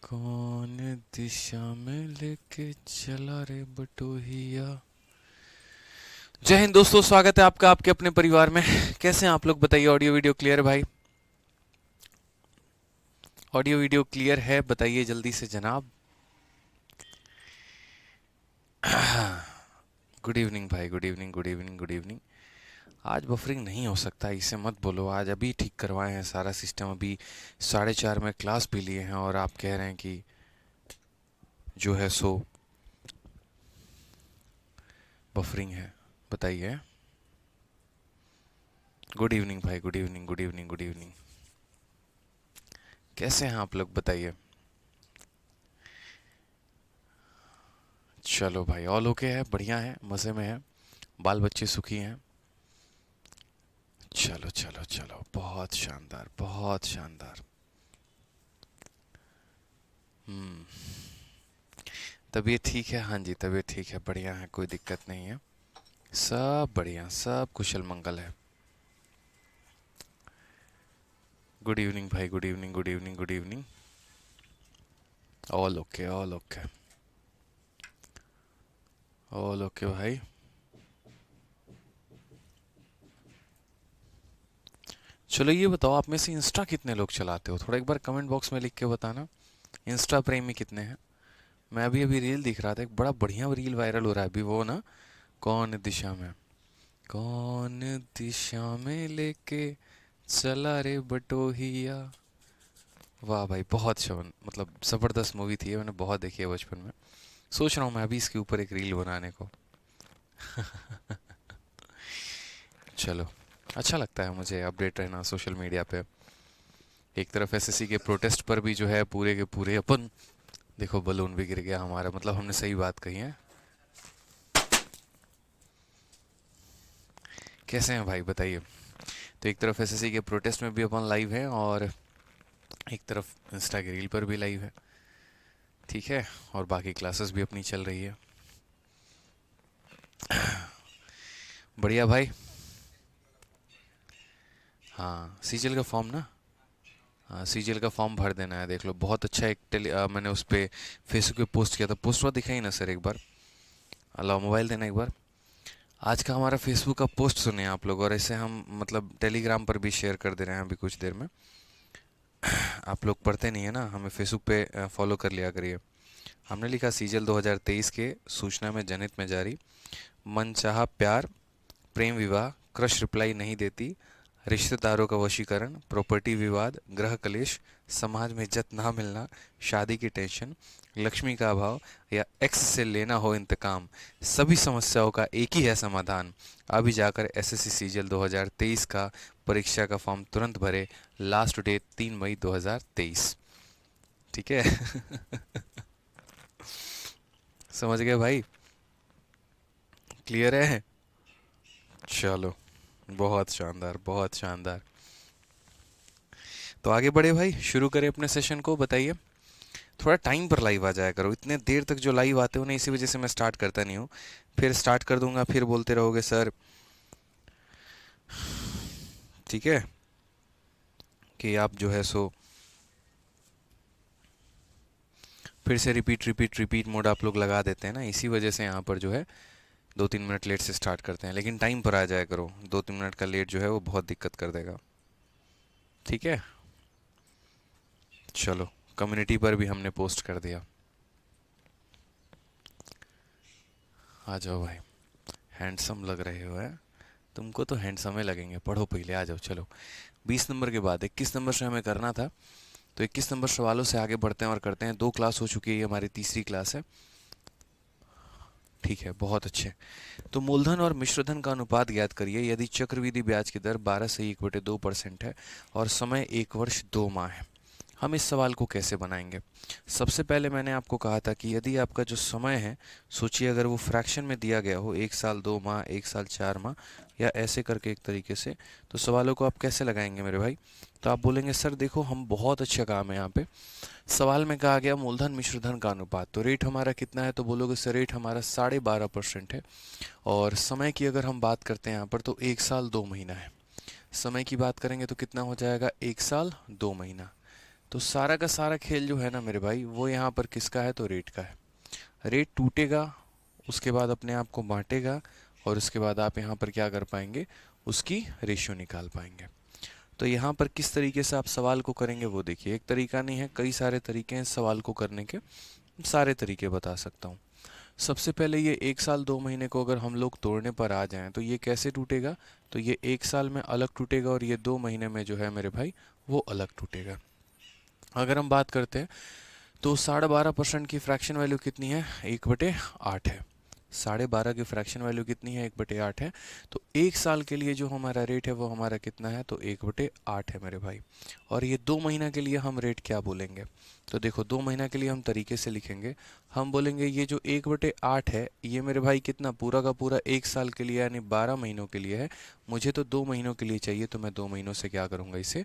कौन दिशा में लेके चला रे बटोहिया। जय हिंद दोस्तों, स्वागत है आपका आपके अपने परिवार में। कैसे हैं आप लोग, बताइए। ऑडियो वीडियो क्लियर है भाई? ऑडियो वीडियो क्लियर है, बताइए जल्दी से जनाब। गुड इवनिंग भाई, good evening, good evening, good evening. आज बफरिंग नहीं हो सकता, इसे मत बोलो। आज अभी ठीक करवाए हैं सारा सिस्टम, अभी 4:30 में क्लास भी लिए हैं और आप कह रहे हैं कि जो है सो बफरिंग है। बताइए। गुड इवनिंग भाई, good evening, good evening, good evening. कैसे हैं आप लोग, बताइए। चलो भाई, ऑल ओके है, बढ़िया है, मज़े में है, बाल बच्चे सुखी हैं। चलो चलो चलो, बहुत शानदार, बहुत शानदार। हम्म। तबीयत ठीक है? हाँ जी, तबीयत ठीक है, बढ़िया है, कोई दिक्कत नहीं है। सब बढ़िया, सब कुशल मंगल है। गुड इवनिंग भाई, good evening, good evening, good evening. All okay, all okay, all okay भाई। चलो ये बताओ, आप में से इंस्टा कितने लोग चलाते हो? थोड़ा एक बार कमेंट बॉक्स में लिख के बताना। इंस्टा प्रेमी कितने हैं? मैं अभी अभी रील दिख रहा था, एक बड़ा बढ़िया रील वायरल हो रहा है अभी, वो ना, कौन दिशा में, कौन दिशा में लेके चला रे बटोहिया। वाह भाई, बहुत शवन, मतलब ज़बरदस्त मूवी थी ये, मैंने बहुत देखी है बचपन में। सोच रहा हूँ मैं अभी इसके ऊपर एक रील बनाने को। चलो, अच्छा लगता है मुझे अपडेट रहना सोशल मीडिया पे। एक तरफ एसएससी के प्रोटेस्ट पर भी जो है पूरे के पूरे अपन, देखो बलून भी गिर गया हमारा, मतलब हमने सही बात कही है। कैसे हैं भाई, बताइए। तो एक तरफ एसएससी के प्रोटेस्ट में भी अपन लाइव हैं, और एक तरफ इंस्टा की रील पर भी लाइव है। ठीक है, और बाकी क्लासेस भी अपनी चल रही है। बढ़िया भाई। हाँ, सीजीएल का फॉर्म ना। हाँ, सीजीएल का फॉर्म भर देना है, देख लो, बहुत अच्छा एक मैंने उस पर फेसबुक पे पोस्ट किया था। पोस्ट हुआ, दिखाई ना सर एक बार? अलाउ मोबाइल देना एक बार। आज का हमारा फेसबुक का पोस्ट सुने आप लोग, और इसे हम मतलब टेलीग्राम पर भी शेयर कर दे रहे हैं अभी कुछ देर में। आप लोग पढ़ते नहीं है ना, हमें फेसबुक पे फॉलो कर लिया करिए। हमने लिखा सीजीएल 2023 के सूचना में जनहित में जारी, मनचाहा प्यार, प्रेम विवाह, क्रश रिप्लाई नहीं देती, रिश्तेदारों का वशीकरण, प्रॉपर्टी विवाद, गृह कलेश, समाज में इज्जत ना मिलना, शादी की टेंशन, लक्ष्मी का अभाव, या एक्स से लेना हो इंतकाम, सभी समस्याओं का एक ही है समाधान। अभी जाकर एसएससी सीजीएल 2023 का परीक्षा का फॉर्म तुरंत भरे। लास्ट डेट 3 मई 2023। ठीक है। समझ गए भाई? क्लियर है? चलो, बहुत शानदार, बहुत शानदार। तो आगे बढ़े भाई, शुरू करें अपने सेशन को, बताइए। थोड़ा टाइम पर लाइव आ जाया करो, इतने देर तक जो लाइव आते हो ना, इसी वजह से मैं स्टार्ट करता नहीं हूँ। फिर स्टार्ट कर दूंगा, फिर बोलते रहोगे सर, ठीक है, कि आप जो है सो फिर से रिपीट रिपीट रिपीट मोड आप लोग लगा देते हैं ना, इसी वजह से यहाँ पर जो है 2-3 मिनट लेट से स्टार्ट करते हैं। लेकिन टाइम पर आ जाया करो, 2-3 मिनट का लेट जो है वो बहुत दिक्कत कर देगा। ठीक है। चलो, कम्युनिटी पर भी हमने पोस्ट कर दिया। आ जाओ भाई, हैंडसम लग रहे हो है। तुमको तो हैंडसम ही लगेंगे, पढ़ो पहले, आ जाओ। चलो, 20 नंबर के बाद 21 नंबर से हमें करना था, तो 21 नंबर सवालों से आगे बढ़ते हैं और करते हैं। 2 क्लास हो चुकी है, ये हमारी तीसरी क्लास है। ठीक है, बहुत अच्छे। तो मूलधन और मिश्रधन का अनुपात ज्ञात करिए यदि चक्रवृद्धि ब्याज की दर 12 से 1/2% है और समय 1 वर्ष 2 माह है। हम इस सवाल को कैसे बनाएंगे? सबसे पहले मैंने आपको कहा था कि यदि आपका जो समय है, सोचिए अगर वो फ्रैक्शन में दिया गया हो, 1 साल 2 माह, 1 साल 4 माह, या ऐसे करके एक तरीके से, तो सवालों को आप कैसे लगाएंगे मेरे भाई? तो आप बोलेंगे सर देखो, हम बहुत अच्छा काम है यहाँ पे, सवाल में कहा गया मूलधन मिश्रधन का अनुपात, तो रेट हमारा कितना है? तो बोलोगे सर रेट हमारा 12.5% है। और समय की अगर हम बात करते हैं यहाँ पर, तो 1 साल 2 महीना है। समय की बात करेंगे तो कितना हो जाएगा? 1 साल 2 महीना। तो सारा का सारा खेल जो है ना मेरे भाई, वो यहाँ पर किसका है, तो रेट का है। रेट टूटेगा, उसके बाद अपने आप को बांटेगा, और उसके बाद आप यहाँ पर क्या कर पाएंगे, उसकी रेशियो निकाल पाएंगे। तो यहाँ पर किस तरीके से आप सवाल को करेंगे वो देखिए, एक तरीका नहीं है, कई सारे तरीके हैं सवाल को करने के, सारे तरीके बता सकता हूँ। सबसे पहले ये 1 साल 2 महीने को अगर हम लोग तोड़ने पर आ जाएं तो ये कैसे टूटेगा, तो ये 1 साल में अलग टूटेगा और ये 2 महीने में जो है मेरे भाई वो अलग टूटेगा। अगर हम बात करते हैं तो 12.5% की फ्रैक्शन वैल्यू कितनी है, 1/8 है। 12.5 की फ्रैक्शन वैल्यू कितनी है, 1/8 है। तो 1 साल के लिए जो हमारा रेट है वो हमारा कितना है, तो 1/8 है मेरे भाई। और ये 2 महीना के लिए हम रेट क्या बोलेंगे, तो देखो 2 महीना के लिए हम तरीके से लिखेंगे। हम बोलेंगे ये जो 1/8 है ये मेरे भाई कितना, पूरा का पूरा 1 साल के लिए यानी 12 महीनों के लिए है। मुझे तो 2 महीनों के लिए चाहिए, तो मैं 2 महीनों से क्या करूँगा, इसे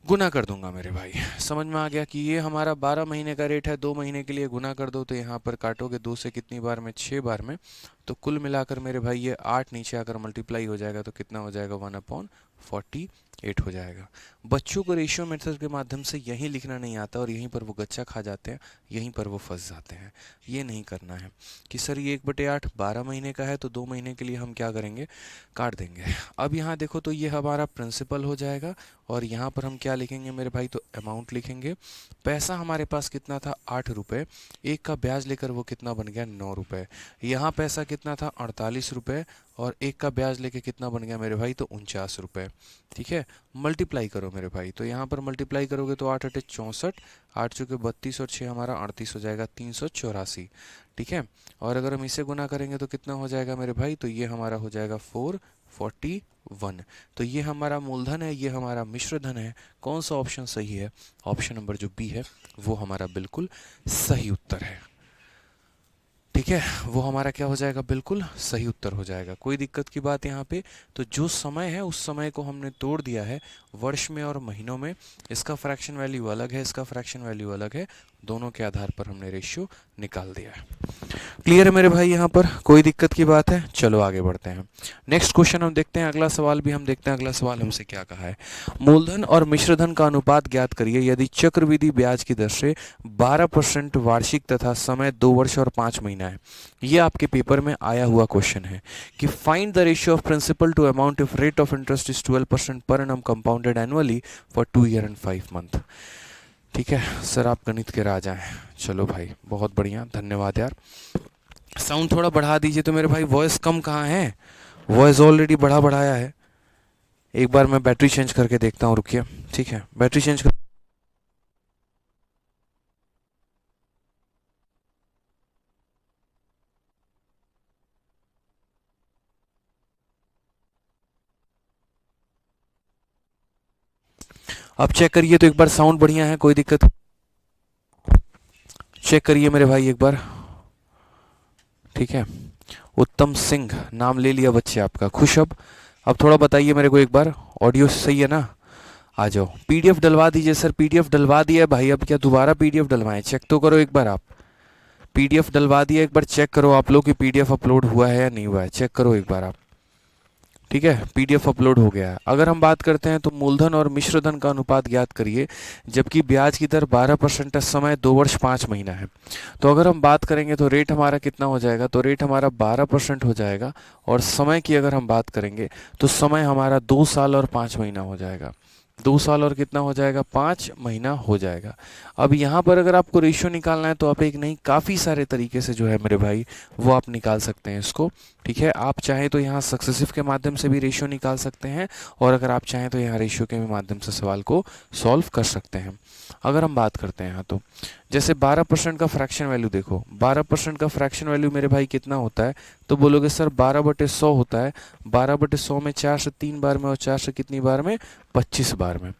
गुना कर दूंगा मेरे भाई। समझ में आ गया कि ये हमारा 12 महीने का रेट है, 2 महीने के लिए गुना कर दो, तो यहाँ पर काटोगे 2 से कितनी बार में, 6 बार में। तो कुल मिलाकर मेरे भाई ये 8 नीचे आकर मल्टीप्लाई हो जाएगा, तो कितना हो जाएगा, 1/48 हो जाएगा। बच्चों को रेशियो मेथड के माध्यम से यहीं लिखना नहीं आता और यहीं पर वो गच्चा खा जाते हैं, यहीं पर वो फंस जाते हैं। ये नहीं करना है कि सर ये 1/8 12 महीने का है, तो 2 महीने के लिए हम क्या करेंगे, काट देंगे। अब यहाँ देखो तो ये हमारा प्रिंसिपल हो जाएगा, और यहाँ पर हम क्या लिखेंगे मेरे भाई, तो अमाउंट लिखेंगे। पैसा हमारे पास कितना था, 8 रुपये। एक का ब्याज लेकर वो कितना बन गया, 9 रुपये। यहाँ पैसा कितना था, 48 रुपये, और एक का ब्याज लेके कितना बन गया मेरे भाई, तो 49 रुपये। ठीक है, मल्टीप्लाई करो मेरे भाई, तो यहाँ पर मल्टीप्लाई करोगे तो 8 8 64, 8 चौके 32 और 6 हमारा 38 हो जाएगा, 384। ठीक है, और अगर हम इसे गुना करेंगे तो कितना हो जाएगा मेरे भाई, तो ये हमारा हो जाएगा 441। तो ये हमारा मूलधन है, ये हमारा मिश्र धन है। कौन सा ऑप्शन सही है, ऑप्शन नंबर जो बी है वो हमारा बिल्कुल सही उत्तर है। ठीक है, वो हमारा क्या हो जाएगा, बिल्कुल सही उत्तर हो जाएगा। कोई दिक्कत की बात यहाँ पे, तो जो समय है उस समय को हमने तोड़ दिया है वर्ष में और महीनों में। इसका फ्रैक्शन वैल्यू अलग है, इसका फ्रैक्शन वैल्यू अलग है, दोनों के आधार पर हमने रेशियो निकाल दिया है। क्लियर है मेरे भाई, यहाँ पर कोई दिक्कत की बात है, चलो आगे बढ़ते हैं। नेक्स्ट क्वेश्चन हम देखते हैं, अगला सवाल भी हम देखते हैं। अगला सवाल हमसे क्या कहा है, मूलधन और मिश्रधन का अनुपात ज्ञात करिए यदि चक्रवृद्धि ब्याज की दर से 12% वार्षिक तथा समय 2 वर्ष और 5 महीना है। ये आपके पेपर में आया हुआ क्वेश्चन है कि find the ratio of principal to amount if rate of interest is 12% per annum compounded annually for 2 year and 5 month. ठीक है सर, आप गणित के राजा हैं। चलो भाई बहुत बढ़िया, धन्यवाद यार। साउंड थोड़ा बढ़ा दीजिए तो मेरे भाई, वॉइस कम कहाँ है, वॉइस ऑलरेडी बढ़ाया है। एक बार मैं बैटरी चेंज करके देखता हूँ, रुकिए। ठीक है, बैटरी चेंज कर। अब चेक करिए तो एक बार, साउंड बढ़िया है, कोई दिक्कत, चेक करिए मेरे भाई एक बार। ठीक है, उत्तम सिंह नाम ले लिया बच्चे आपका, खुश। अब थोड़ा बताइए मेरे को एक बार, ऑडियो सही है ना, आ जाओ। पीडीएफ डलवा दीजिए सर, पीडीएफ डलवा दिया है भाई, अब क्या दोबारा पीडीएफ डलवाएं, चेक तो करो एक बार आप। पीडीएफ डलवा दिया, एक बार चेक करो आप लोग कि पीडीएफ अपलोड हुआ है या नहीं हुआ है, चेक करो एक बार आप। ठीक है, पीडीएफ अपलोड हो गया है। अगर हम बात करते हैं तो मूलधन और मिश्रधन का अनुपात ज्ञात करिए जबकि ब्याज की दर 12% समय 2 वर्ष 5 महीना है। तो अगर हम बात करेंगे तो रेट हमारा कितना हो जाएगा, तो रेट हमारा 12% हो जाएगा, और समय की अगर हम बात करेंगे तो समय हमारा 2 साल और 5 महीना हो जाएगा। 2 साल और कितना हो जाएगा, 5 महीना हो जाएगा। अब यहाँ पर अगर आपको रेशियो निकालना है तो आप एक नहीं, काफ़ी सारे तरीके से जो है मेरे भाई वो आप निकाल सकते हैं इसको। ठीक है, आप चाहें तो यहाँ सक्सेसिव के माध्यम से भी रेशियो निकाल सकते हैं, और अगर आप चाहें तो यहाँ रेशियो के माध्यम से सवाल को सॉल्व कर सकते हैं। अगर हम बात करते हैं यहाँ तो जैसे 12% का फ्रैक्शन वैल्यू देखो, 12% का फ्रैक्शन वैल्यू मेरे भाई कितना होता है, तो बोलोगे सर 12/100 होता है। 12/100 में 4 से 3 बार में, और 4 से कितनी बार में, 25 बार में।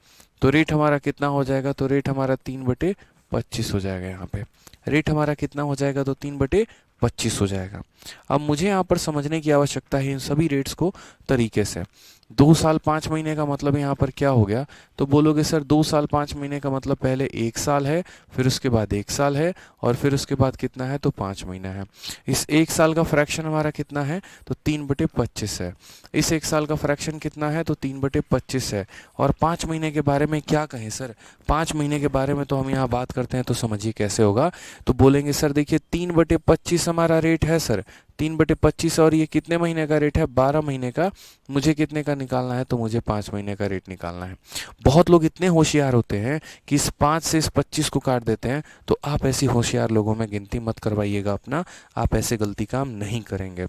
तो रेट हमारा कितना हो जाएगा, तो रेट हमारा 3/25 हो जाएगा। यहाँ पे रेट हमारा कितना हो जाएगा, तो 3/25 हो जाएगा। अब मुझे यहाँ पर समझने की आवश्यकता है इन सभी रेट्स को तरीके से। 2 साल 5 महीने का मतलब यहाँ पर क्या हो गया, तो बोलोगे सर 2 साल 5 महीने का मतलब पहले 1 साल है, फिर उसके बाद 1 साल है, और फिर उसके बाद कितना है, तो 5 महीना है। इस 1 साल का फ्रैक्शन हमारा कितना है, तो 3/25 है। इस 1 साल का फ्रैक्शन कितना है, तो 3/25 है। और 5 महीने के बारे में क्या कहें सर, 5 महीने के बारे में तो हम यहाँ बात करते हैं, तो समझिए कैसे होगा। तो बोलेंगे सर देखिए 3/25 हमारा रेट है सर, 3/25, और ये कितने महीने का रेट है, 12 महीने का। मुझे कितने का निकालना है, तो मुझे 5 महीने का रेट निकालना है। बहुत लोग इतने होशियार होते हैं कि इस 5 से इस 25 को काट देते हैं, तो आप ऐसी होशियार लोगों में गिनती मत करवाइएगा अपना, आप ऐसे गलती काम नहीं करेंगे।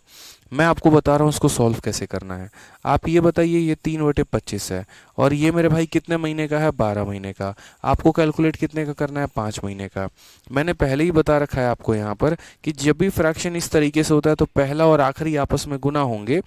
मैं आपको बता रहा हूँ उसको सॉल्व कैसे करना है। आप ये बताइए, ये 3/25 है, और ये मेरे भाई कितने महीने का है, 12 महीने का। आपको कैलकुलेट कितने का करना है, 5 महीने का। मैंने पहले ही बता रखा है आपको यहाँ पर कि जब भी फ्रैक्शन इस तरीके से होता है तो पहला और आखिरी आपस में गुना होंगे,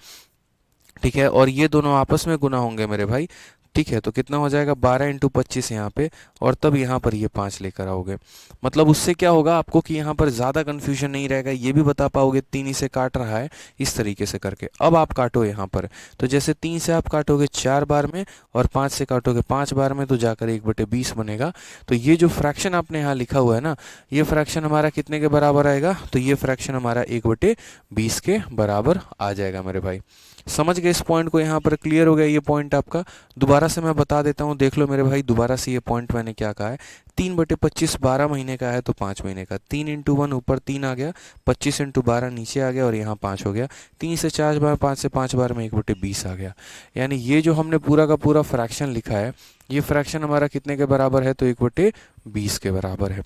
ठीक है, और ये दोनों आपस में गुना होंगे मेरे भाई, ठीक है। तो कितना हो जाएगा, 12 × 25 यहाँ पे, और तब यहाँ पर ये 5 लेकर आओगे। मतलब उससे क्या होगा आपको कि यहाँ पर ज़्यादा कन्फ्यूजन नहीं रहेगा, ये भी बता पाओगे 3 ही से काट रहा है, इस तरीके से करके। अब आप काटो यहाँ पर, तो जैसे 3 से आप काटोगे 4 बार में, और 5 से काटोगे 5 बार में, तो जाकर 1/20 बनेगा। तो ये जो फ्रैक्शन आपने यहाँ लिखा हुआ है ना, ये फ्रैक्शन हमारा कितने के बराबर आएगा, तो ये फ्रैक्शन हमारा 1/20 के बराबर आ जाएगा मेरे भाई। समझ गए इस पॉइंट को, यहाँ पर क्लियर हो गया ये पॉइंट आपका। दोबारा से मैं बता देता हूँ, देख लो मेरे भाई, दोबारा से ये पॉइंट मैंने क्या कहा है। 3/25 12 महीने का है, तो 5 महीने का। 3 × 1 ऊपर 3 आ गया, 25 × 12 नीचे आ गया, और यहाँ 5 हो गया। 3 से 4 बार, 5 से 5 बार में 1/20 आ गया। यानी ये जो हमने पूरा का पूरा फ्रैक्शन लिखा है, ये फ्रैक्शन हमारा कितने के बराबर है, तो 1/20 के बराबर है।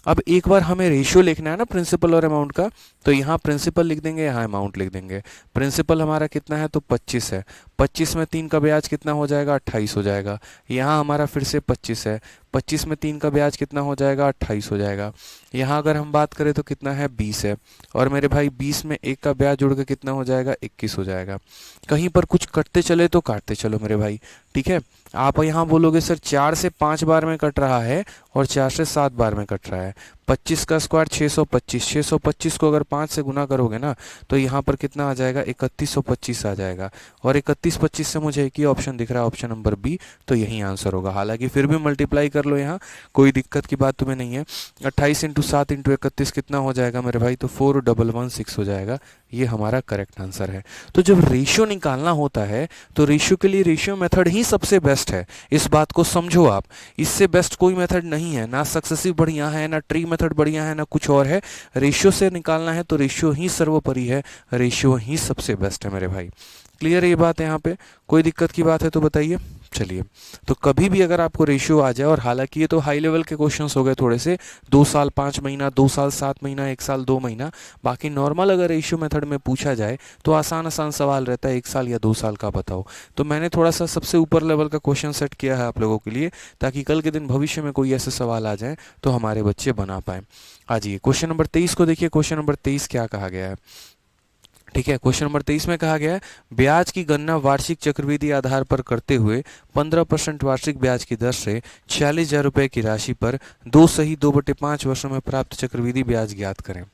अब एक बार हमें रेशियो लिखना है ना प्रिंसिपल और अमाउंट का, तो यहाँ प्रिंसिपल लिख देंगे, यहाँ अमाउंट लिख देंगे। प्रिंसिपल हमारा कितना है, तो 25 है। 25 में 3 का ब्याज कितना हो जाएगा, 28 हो जाएगा। यहाँ हमारा फिर से 25 है। 25 में 3 का ब्याज कितना हो जाएगा, 28 हो जाएगा। यहाँ अगर हम बात करें तो कितना है, 20 है। और मेरे भाई 20 में 1 का ब्याज जुड़ के कितना हो जाएगा, 21 हो जाएगा। कहीं पर कुछ कटते चले तो काटते चलो मेरे भाई, ठीक है। आप यहाँ बोलोगे सर 4 से 5 बार में कट रहा है, और 4 से 7 बार में कट रहा है। 25 का स्क्वायर 625, 625 को अगर 5 से गुना करोगे ना, तो यहाँ पर कितना आ जाएगा, 3125 आ जाएगा। और 3125 से मुझे एक ही ऑप्शन दिख रहा है, ऑप्शन नंबर बी, तो यही आंसर होगा। हालांकि फिर भी मल्टीप्लाई कर लो, यहाँ कोई दिक्कत की बात तुम्हें नहीं है। 28 × 7 × 31 कितना हो जाएगा मेरे भाई, तो 4116 हो जाएगा। ये हमारा करेक्ट आंसर है। तो जब रेशियो निकालना होता है, तो रेशियो के लिए रेशियो मेथड ही सबसे बेस्ट है। इस बात को समझो आप, इससे बेस्ट कोई मेथड नहीं है। ना सक्सेसिव बढ़िया है, ना ट्री मेथड बढ़िया है, ना कुछ और है। रेशियो से निकालना है तो रेशियो ही सर्वोपरि है, रेशियो ही सबसे बेस्ट है मेरे भाई। क्लियर है ये बात, यहाँ पे कोई दिक्कत की बात है तो बताइए। चलिए, तो कभी भी अगर आपको रेशियो आ जाए, और हालांकि ये तो हाई लेवल के क्वेश्चंस हो गए थोड़े से, 2 साल 5 महीना, 2 साल 7 महीना, 1 साल 2 महीना, बाकी नॉर्मल अगर रेशियो मेथड में पूछा जाए तो आसान आसान सवाल रहता है, 1 साल या 2 साल का बताओ। तो मैंने थोड़ा सा सबसे ऊपर लेवल का क्वेश्चन सेट किया है आप लोगों के लिए, ताकि कल के दिन भविष्य में कोई ऐसे सवाल आ जाए तो हमारे बच्चे बना पाए। आ जाइए क्वेश्चन नंबर 23 को देखिए। क्वेश्चन नंबर 23 क्या कहा गया है, ठीक है। क्वेश्चन नंबर 23 में कहा गया है, ब्याज की गणना वार्षिक चक्रवृद्धि आधार पर करते हुए 15% वार्षिक ब्याज की दर से 40,000 रुपये की राशि पर 2 सही 2/5 वर्षों में प्राप्त चक्रवृद्धि ब्याज ज्ञात करें।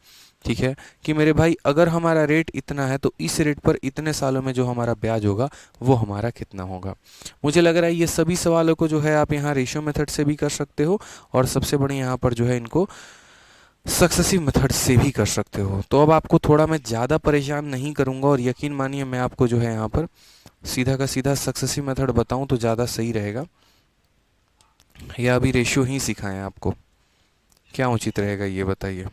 ठीक है, कि मेरे भाई अगर हमारा रेट इतना है, तो इस रेट पर इतने सालों में जो हमारा ब्याज होगा वो हमारा कितना होगा। मुझे लग रहा है ये सभी सवालों को जो है आप यहाँ रेशियो मेथड से भी कर सकते हो, और सबसे बड़ी यहाँ पर जो है इनको सक्सेसिव मेथड से भी कर सकते हो। तो अब आपको थोड़ा मैं ज़्यादा परेशान नहीं करूँगा, और यकीन मानिए मैं आपको जो है यहाँ पर सीधा का सीधा सक्सेसिव मेथड बताऊँ तो ज़्यादा सही रहेगा, या अभी रेशियो ही सिखाएं आपको, क्या उचित रहेगा ये बताइए।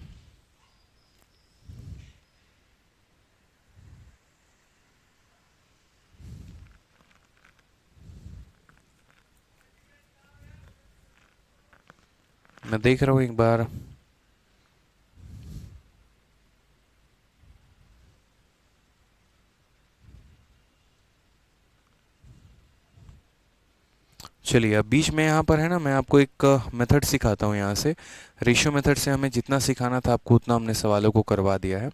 मैं देख रहा हूँ एक बार। चलिए, अब बीच में यहाँ पर है ना, मैं आपको एक मेथड सिखाता हूँ यहाँ से। रेशियो मेथड से हमें जितना सिखाना था आपको उतना हमने सवालों को करवा दिया है।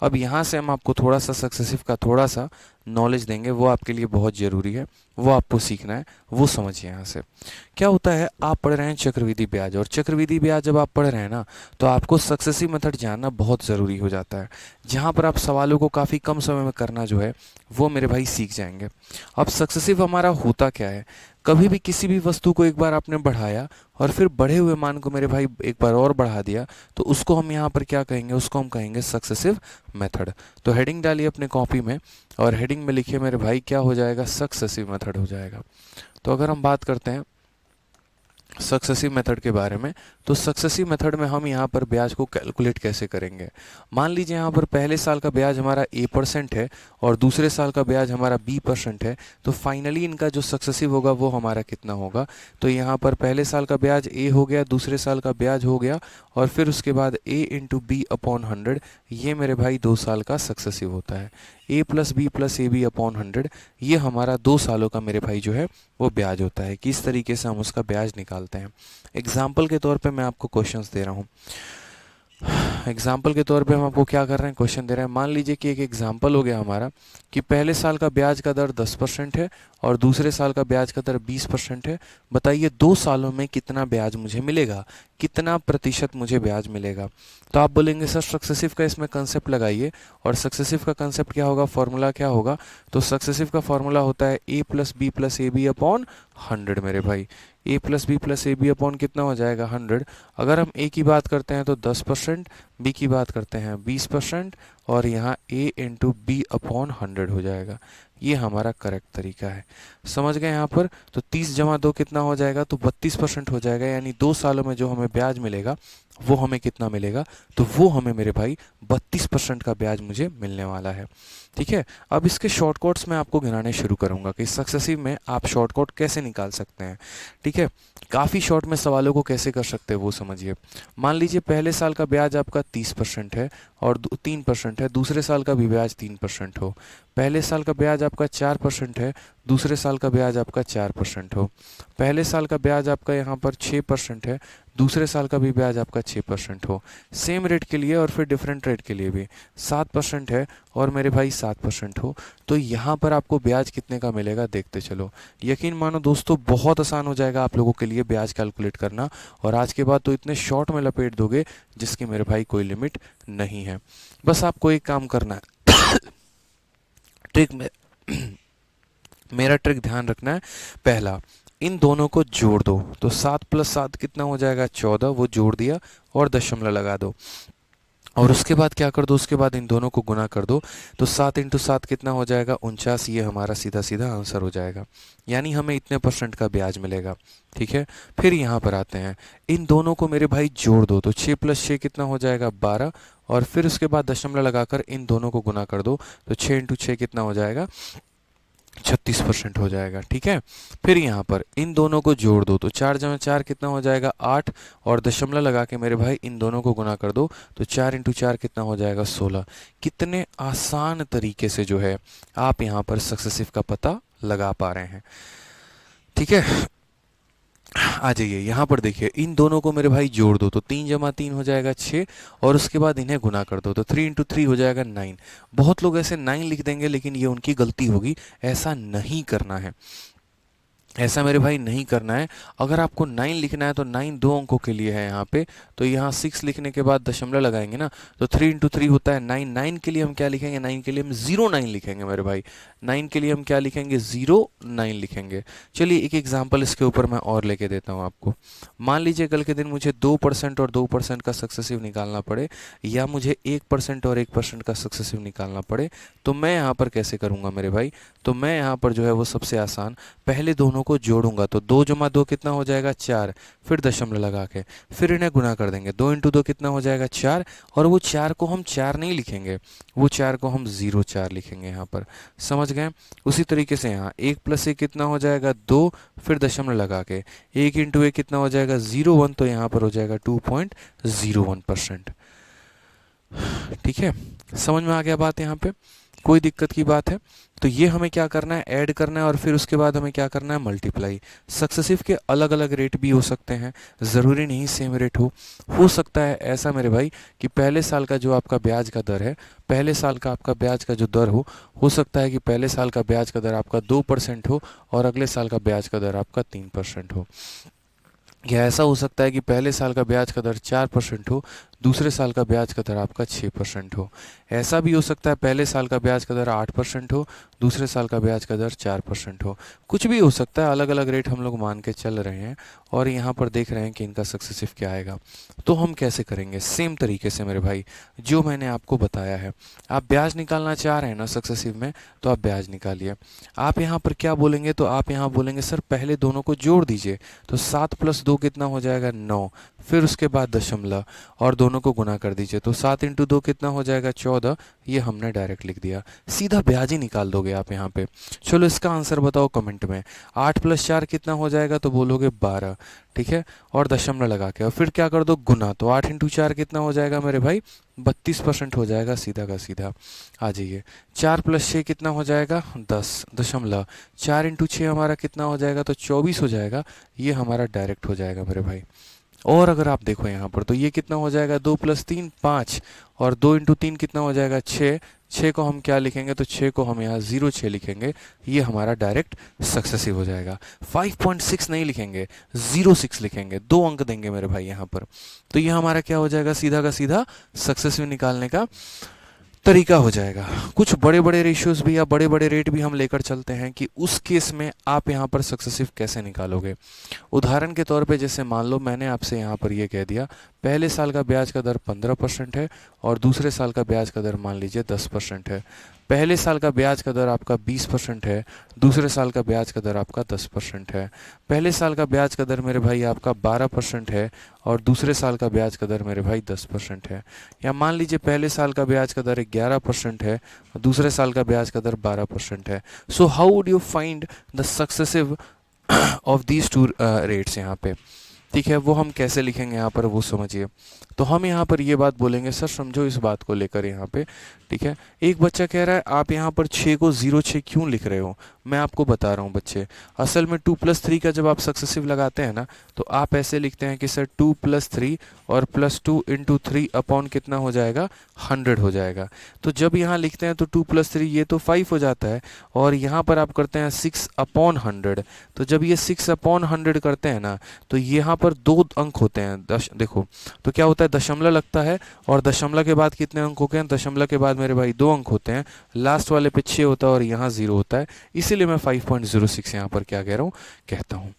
अब यहाँ से हम आपको थोड़ा सा सक्सेसिव का थोड़ा सा नॉलेज देंगे वो आपके लिए बहुत ज़रूरी है, वो आपको सीखना है, वो समझिए यहाँ से। क्या होता है, आप पढ़ रहे हैं चक्रवृद्धि ब्याज, और चक्रवृद्धि ब्याज जब आप पढ़ रहे हैं ना, तो आपको सक्सेसिव मेथड जानना बहुत ज़रूरी हो जाता है, जहाँ पर आप सवालों को काफ़ी कम समय में करना जो है वो मेरे भाई सीख जाएंगे। अब सक्सेसिव हमारा होता क्या है, कभी भी किसी भी वस्तु को एक बार आपने बढ़ाया और फिर बढ़े हुए मान को मेरे भाई एक बार और बढ़ा दिया, तो उसको हम यहाँ पर क्या कहेंगे, उसको हम कहेंगे सक्सेसिव मेथड। तो हेडिंग डालिए अपने कॉपी में और हेडिंग में लिखिए मेरे भाई क्या हो जाएगा, सक्सेसिव मेथड हो जाएगा। तो अगर हम बात करते हैं सक्सेसिव मेथड के बारे में, तो सक्सेसिव मेथड में हम यहाँ पर ब्याज को कैलकुलेट कैसे करेंगे। मान लीजिए यहाँ पर पहले साल का ब्याज हमारा A% है और दूसरे साल का ब्याज हमारा B% है, तो फाइनली इनका जो सक्सेसिव होगा वो हमारा कितना होगा। तो यहाँ पर पहले साल का ब्याज A हो गया, दूसरे साल का ब्याज हो गया, और फिर उसके बाद A इंटू B/100, ये मेरे भाई 2 साल का सक्सेसिव होता है। A plus B plus AB/100, ये हमारा 2 सालों का मेरे भाई जो है वो ब्याज होता है। किस तरीके से हम उसका ब्याज निकालते हैं, एग्जाम्पल के तौर पे मैं आपको क्वेश्चंस दे रहा हूँ। एग्जाम्पल के तौर पे हम आपको क्या कर रहे हैं, क्वेश्चन दे रहे हैं। मान लीजिए कि एक एग्जाम्पल हो गया हमारा कि पहले साल का ब्याज का दर 10% है और दूसरे साल का ब्याज का दर 20% है। बताइए 2 सालों में कितना ब्याज मुझे मिलेगा, कितना प्रतिशत मुझे ब्याज मिलेगा। तो आप बोलेंगे सर सक्सेसिव का इसमें कंसेप्ट लगाइए, और सक्सेसिव का कंसेप्ट क्या होगा, फॉर्मूला क्या होगा। तो सक्सेसिव का फॉर्मूला होता है A plus B plus AB/100 मेरे भाई। A plus B plus AB upon कितना हो जाएगा, 100। अगर हम A की बात करते हैं तो 10%, B की बात करते हैं 20%, और यहाँ A इंटू B/100 हो जाएगा। ये हमारा करेक्ट तरीका है, समझ गए यहाँ पर। तो 30 जमा 2 कितना हो जाएगा, तो 32% हो जाएगा। यानी 2 सालों में जो हमें ब्याज मिलेगा वो हमें कितना मिलेगा, तो वो हमें मेरे भाई 32% का ब्याज मुझे मिलने वाला है। ठीक है, अब इसके शॉर्टकट्स मैं आपको गिनाने शुरू करूंगा कि सक्सेसिव में आप शॉर्टकट कैसे निकाल सकते हैं। ठीक है, काफ़ी शॉर्ट में सवालों को कैसे कर सकते हैं वो समझिए। मान लीजिए पहले साल का ब्याज आपका 30% है और 3% है, दूसरे साल का भी ब्याज 3% हो। पहले साल का ब्याज आपका 4% है, दूसरे साल का ब्याज आपका 4% हो। पहले साल का ब्याज आपका यहाँ पर 6% है, दूसरे साल का भी ब्याज आपका 6% हो। सेम रेट के लिए और फिर डिफरेंट रेट के लिए भी 7% है और मेरे भाई 7% हो। तो यहाँ पर आपको ब्याज कितने का मिलेगा देखते चलो। यकीन मानो दोस्तों बहुत आसान हो जाएगा आप लोगों के लिए ब्याज कैलकुलेट करना, और आज के बाद तो इतने शॉर्ट में लपेट दोगे जिसकी मेरे भाई कोई लिमिट नहीं है। बस आपको एक काम करना है ट्रिक में मेरा ट्रिक ध्यान रखना है। पहला, इन दोनों को जोड़ दो, तो 7 प्लस 7 कितना हो जाएगा, 14, वो जोड़ दिया और दशमलव लगा दो। और उसके बाद क्या कर दो, उसके बाद इन दोनों को गुना कर दो, तो 7 इंटू 7 कितना हो जाएगा, 49। ये हमारा सीधा सीधा आंसर हो जाएगा, यानी हमें इतने % का ब्याज मिलेगा। ठीक है, फिर यहाँ पर आते हैं, इन दोनों को मेरे भाई जोड़ दो, तो 6 प्लस 6 कितना हो जाएगा, 12, और फिर उसके बाद दशमलव लगाकर इन दोनों को गुना कर दो, तो 6 इंटू 6 कितना हो जाएगा, 36% हो जाएगा। ठीक है, फिर यहाँ पर इन दोनों को जोड़ दो, तो 4 जमा 4 कितना हो जाएगा, 8, और दशमलव लगा के मेरे भाई इन दोनों को गुना कर दो, तो 4 इंटू 4 कितना हो जाएगा, 16। कितने आसान तरीके से जो है आप यहाँ पर सक्सेसिव का पता लगा पा रहे हैं। ठीक है, आ जाइए यहाँ पर देखिए, इन दोनों को मेरे भाई जोड़ दो, तो 3 जमा 3 हो जाएगा 6, और उसके बाद इन्हें गुना कर दो, तो 3 इंटू 3 हो जाएगा 9। बहुत लोग ऐसे 9 लिख देंगे, लेकिन ये उनकी गलती होगी, ऐसा नहीं करना है, ऐसा मेरे भाई नहीं करना है। अगर आपको 9 लिखना है तो 9 2 अंकों के लिए है यहाँ पे, तो यहाँ 6 लिखने के बाद दशमलव लगाएंगे ना, तो 3 इंटू 3 होता है 9। 9 के लिए हम क्या लिखेंगे, 9 के लिए हम 09 लिखेंगे मेरे भाई। 9 के लिए हम क्या लिखेंगे, 09 लिखेंगे। चलिए एक एग्जाम्पल इसके ऊपर मैं और लेके देता हूँ आपको। मान लीजिए कल के दिन मुझे 2% और 2% का सक्सेसिव निकालना पड़े, या मुझे 1% और 1% का सक्सेसिव निकालना पड़े, तो मैं यहाँ पर कैसे करूँगा मेरे भाई। तो मैं यहाँ पर जो है वो सबसे आसान, पहले दोनों को जोड़ूंगा, तो 2 जमा 2 कितना हो जाएगा, 4, फिर दशमलव लगा के फिर इन्हें गुना कर देंगे, 2 इंटू 2 कितना हो जाएगा, 4, और वो 4 को हम 4 नहीं लिखेंगे, वो 4 को हम 04 लिखेंगे यहाँ पर, समझ गए। उसी तरीके से यहाँ 1 प्लस 1 कितना हो जाएगा, 2, फिर दशमलव लगा के 1 इंटू 1 कितना हो जाएगा, 01, तो यहाँ पर हो जाएगा 2.01%। ठीक है, समझ में आ गया बात यहाँ पे। कोई दिक्कत की बात है? तो ये हमें क्या करना है, ऐड करना है और फिर उसके बाद हमें क्या करना है, मल्टीप्लाई। सक्सेसिव के अलग अलग रेट भी हो सकते हैं, ज़रूरी नहीं सेम रेट हो सकता है ऐसा मेरे भाई कि पहले साल का जो आपका ब्याज का दर है, पहले साल का आपका ब्याज का जो दर हो सकता है कि पहले साल का ब्याज का दर आपका 2% हो और अगले साल का ब्याज का दर आपका 3% हो। या ऐसा हो सकता है कि पहले साल का ब्याज का दर 4% हो, दूसरे साल का ब्याज का दर आपका 6% हो। ऐसा भी हो सकता है पहले साल का ब्याज का दर 8% हो, दूसरे साल का ब्याज का दर 4% हो। कुछ भी हो सकता है, अलग अलग रेट हम लोग मान के चल रहे हैं और यहाँ पर देख रहे हैं कि इनका सक्सेसिव क्या आएगा। तो हम कैसे करेंगे, सेम तरीके से मेरे भाई जो मैंने आपको बताया है। आप ब्याज निकालना चाह रहे हैं ना सक्सेसिव में, तो आप ब्याज निकालिए। आप यहाँ पर क्या बोलेंगे, तो आप यहाँ बोलेंगे सर पहले दोनों को जोड़ दीजिए। तो 7 + 2 कितना हो जाएगा, 9। फिर उसके बाद दशमलव और दोनों को गुना कर दीजिए। तो 7 × 2 कितना हो जाएगा, 14। ये हमने डायरेक्ट लिख दिया, सीधा ब्याज ही निकाल दोगे आप यहाँ पे। चलो इसका आंसर बताओ कमेंट में। 8 + 4 कितना हो जाएगा, तो बोलोगे 12, ठीक है, और दशमलव लगा के और फिर क्या कर दो, गुना। तो 8 × 4 कितना हो जाएगा मेरे भाई, 32% हो जाएगा, सीधा का सीधा। आ जाइए, 4 + 6 कितना हो जाएगा, 10 दशमलव। 4 × 6 हमारा कितना हो जाएगा, तो 24 हो जाएगा। ये हमारा डायरेक्ट हो जाएगा मेरे भाई। और अगर आप देखो यहाँ पर तो ये कितना हो जाएगा, 2 + 3 5 और 2 × 3 कितना हो जाएगा, 6। 6 को हम क्या लिखेंगे, तो 6 को हम यहाँ 06 लिखेंगे। ये हमारा डायरेक्ट सक्सेसिव हो जाएगा। 5.6 नहीं लिखेंगे, 06 लिखेंगे, 2 अंक देंगे मेरे भाई यहाँ पर। तो ये हमारा क्या हो जाएगा, सीधा का सीधा सक्सेसिव निकालने का तरीका हो जाएगा। कुछ बड़े बड़े रेशियोज भी या बड़े बड़े रेट भी हम लेकर चलते हैं कि उस केस में आप यहाँ पर सक्सेसिव कैसे निकालोगे। उदाहरण के तौर पे जैसे मान लो मैंने आपसे यहाँ पर ये कह दिया पहले साल का ब्याज का दर 15% है और दूसरे साल का ब्याज का दर मान लीजिए 10% है। पहले साल का ब्याज का दर आपका 20% है, दूसरे साल का ब्याज का दर आपका 10% है। पहले साल का ब्याज का दर मेरे भाई आपका 12% है और दूसरे साल का ब्याज का दर मेरे भाई 10% है। या मान लीजिए पहले साल का ब्याज का दर 11% है और दूसरे साल का ब्याज का दर 12% है। So how would you find the successive of these two rates यहाँ पे, ठीक है, वो हम कैसे लिखेंगे यहाँ पर वो समझिए। तो हम यहाँ पर ये बात बोलेंगे, सर समझो इस बात को लेकर यहाँ पे, ठीक है। एक बच्चा कह रहा है आप यहाँ पर 6 को 06 क्यों लिख रहे हो, मैं आपको बता रहा हूँ बच्चे। असल में 2 + 3 का जब आप सक्सेसिव लगाते हैं ना, तो आप ऐसे लिखते हैं कि सर 2 + 3 और +2 × 3 अपॉन कितना हो जाएगा, 100 हो जाएगा। तो जब यहाँ लिखते हैं तो 2 + 3 ये तो 5 हो जाता है और यहाँ पर आप करते हैं 6/100। तो जब ये 6/100 करते हैं ना, तो यहाँ पर 2 अंक होते हैं, देखो तो क्या होता है, दशमलव लगता है और दशमलव के बाद कितने अंक हो गए हैं, दशमलव के बाद मेरे भाई 2 अंक होते हैं, लास्ट वाले पे 6 होता है और यहाँ 0 होता है। इसीलिए मैं 5.06 यहाँ पर क्या कह रहा हूँ, कहता हूँ,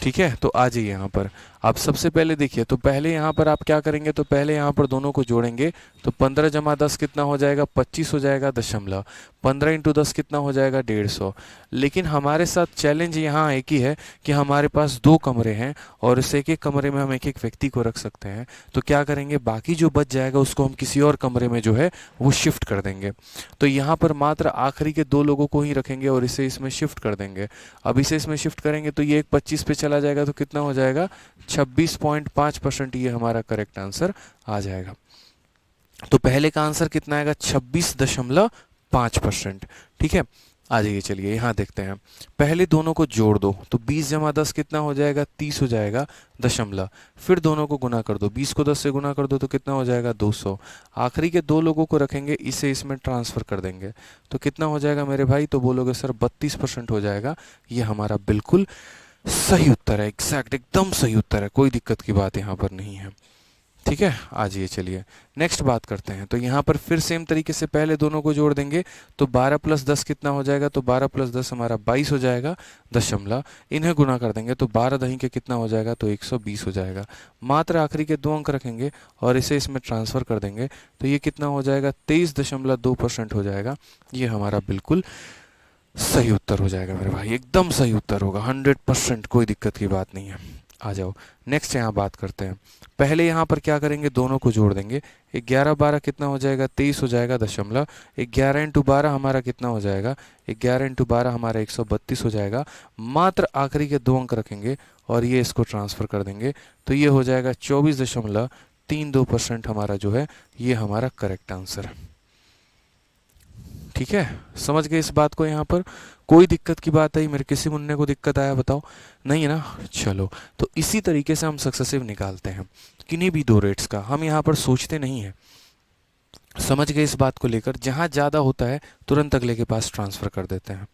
ठीक है। तो आ जाइए यहाँ पर आप सबसे पहले देखिए, तो पहले यहाँ पर आप क्या करेंगे, तो पहले यहाँ पर दोनों को जोड़ेंगे। तो 15 + 10 कितना हो जाएगा, 25 हो जाएगा दशमलव। 15 × 10 कितना हो जाएगा, 150। लेकिन हमारे साथ चैलेंज यहाँ एक ही है कि हमारे पास 2 कमरे हैं और इस एक एक कमरे में हम एक एक व्यक्ति को रख सकते हैं। तो क्या करेंगे, बाकी जो बच जाएगा उसको हम किसी और कमरे में जो है वो शिफ्ट कर देंगे। तो यहाँ पर मात्र आखिरी के 2 लोगों को ही रखेंगे और इसे इसमें शिफ्ट कर देंगे। अब इसे इसमें शिफ्ट करेंगे तो ये एक 25 पे चला जाएगा, तो कितना हो जाएगा, 26.5%। ये हमारा करेक्ट आंसर आ जाएगा। तो पहले का आंसर कितना आएगा, 26.5%, ठीक है। आ जाइए, चलिए यहाँ देखते हैं। पहले दोनों को जोड़ दो, तो 20 + 10 कितना हो जाएगा, 30 हो जाएगा दशमलव। फिर दोनों को गुना कर दो, 20 को 10 से गुना कर दो तो कितना हो जाएगा, 200। आखिरी के 2 लोगों को रखेंगे, इसे इसमें ट्रांसफर कर देंगे तो कितना हो जाएगा मेरे भाई, तो बोलोगे सर 32% हो जाएगा। ये हमारा बिल्कुल सही उत्तर है, एग्जैक्ट एकदम सही उत्तर है, कोई दिक्कत की बात यहाँ पर नहीं है, ठीक है। आ जाइए, चलिए नेक्स्ट बात करते हैं। तो यहाँ पर फिर सेम तरीके से पहले दोनों को जोड़ देंगे, तो 12 + 10 कितना हो जाएगा, तो 12 + 10 हमारा 22 हो जाएगा दशमलव। इन्हें गुना कर देंगे तो 12 दही के कितना हो जाएगा, तो 120 हो जाएगा। मात्र आखिरी के 2 अंक रखेंगे और इसे इसमें ट्रांसफ़र कर देंगे तो ये कितना हो जाएगा, 23.2% हो जाएगा। ये हमारा बिल्कुल सही उत्तर हो जाएगा मेरे भाई, एकदम सही उत्तर होगा, 100%, कोई दिक्कत की बात नहीं है। आ जाओ नेक्स्ट यहाँ बात करते हैं। पहले यहाँ पर क्या करेंगे, दोनों को जोड़ देंगे। 11 × 12 कितना हो जाएगा, 23 हो जाएगा दशमलव। 11 × 12 हमारा कितना हो जाएगा, 11 × 12 हमारा 132 हो जाएगा। मात्र आखिरी के 2 अंक रखेंगे और ये इसको ट्रांसफ़र कर देंगे तो ये हो जाएगा 24.32% हमारा जो है ये हमारा करेक्ट आंसर है। ठीक है, समझ गए इस बात को यहाँ पर? कोई दिक्कत की बात आई? मेरे किसी मुन्ने को दिक्कत आया बताओ? नहीं है ना? चलो, तो इसी तरीके से हम सक्सेसिव निकालते हैं किन्हीं भी दो रेट्स का, हम यहाँ पर सोचते नहीं हैं। समझ गए इस बात को लेकर? जहाँ ज़्यादा होता है तुरंत अगले के पास ट्रांसफ़र कर देते हैं।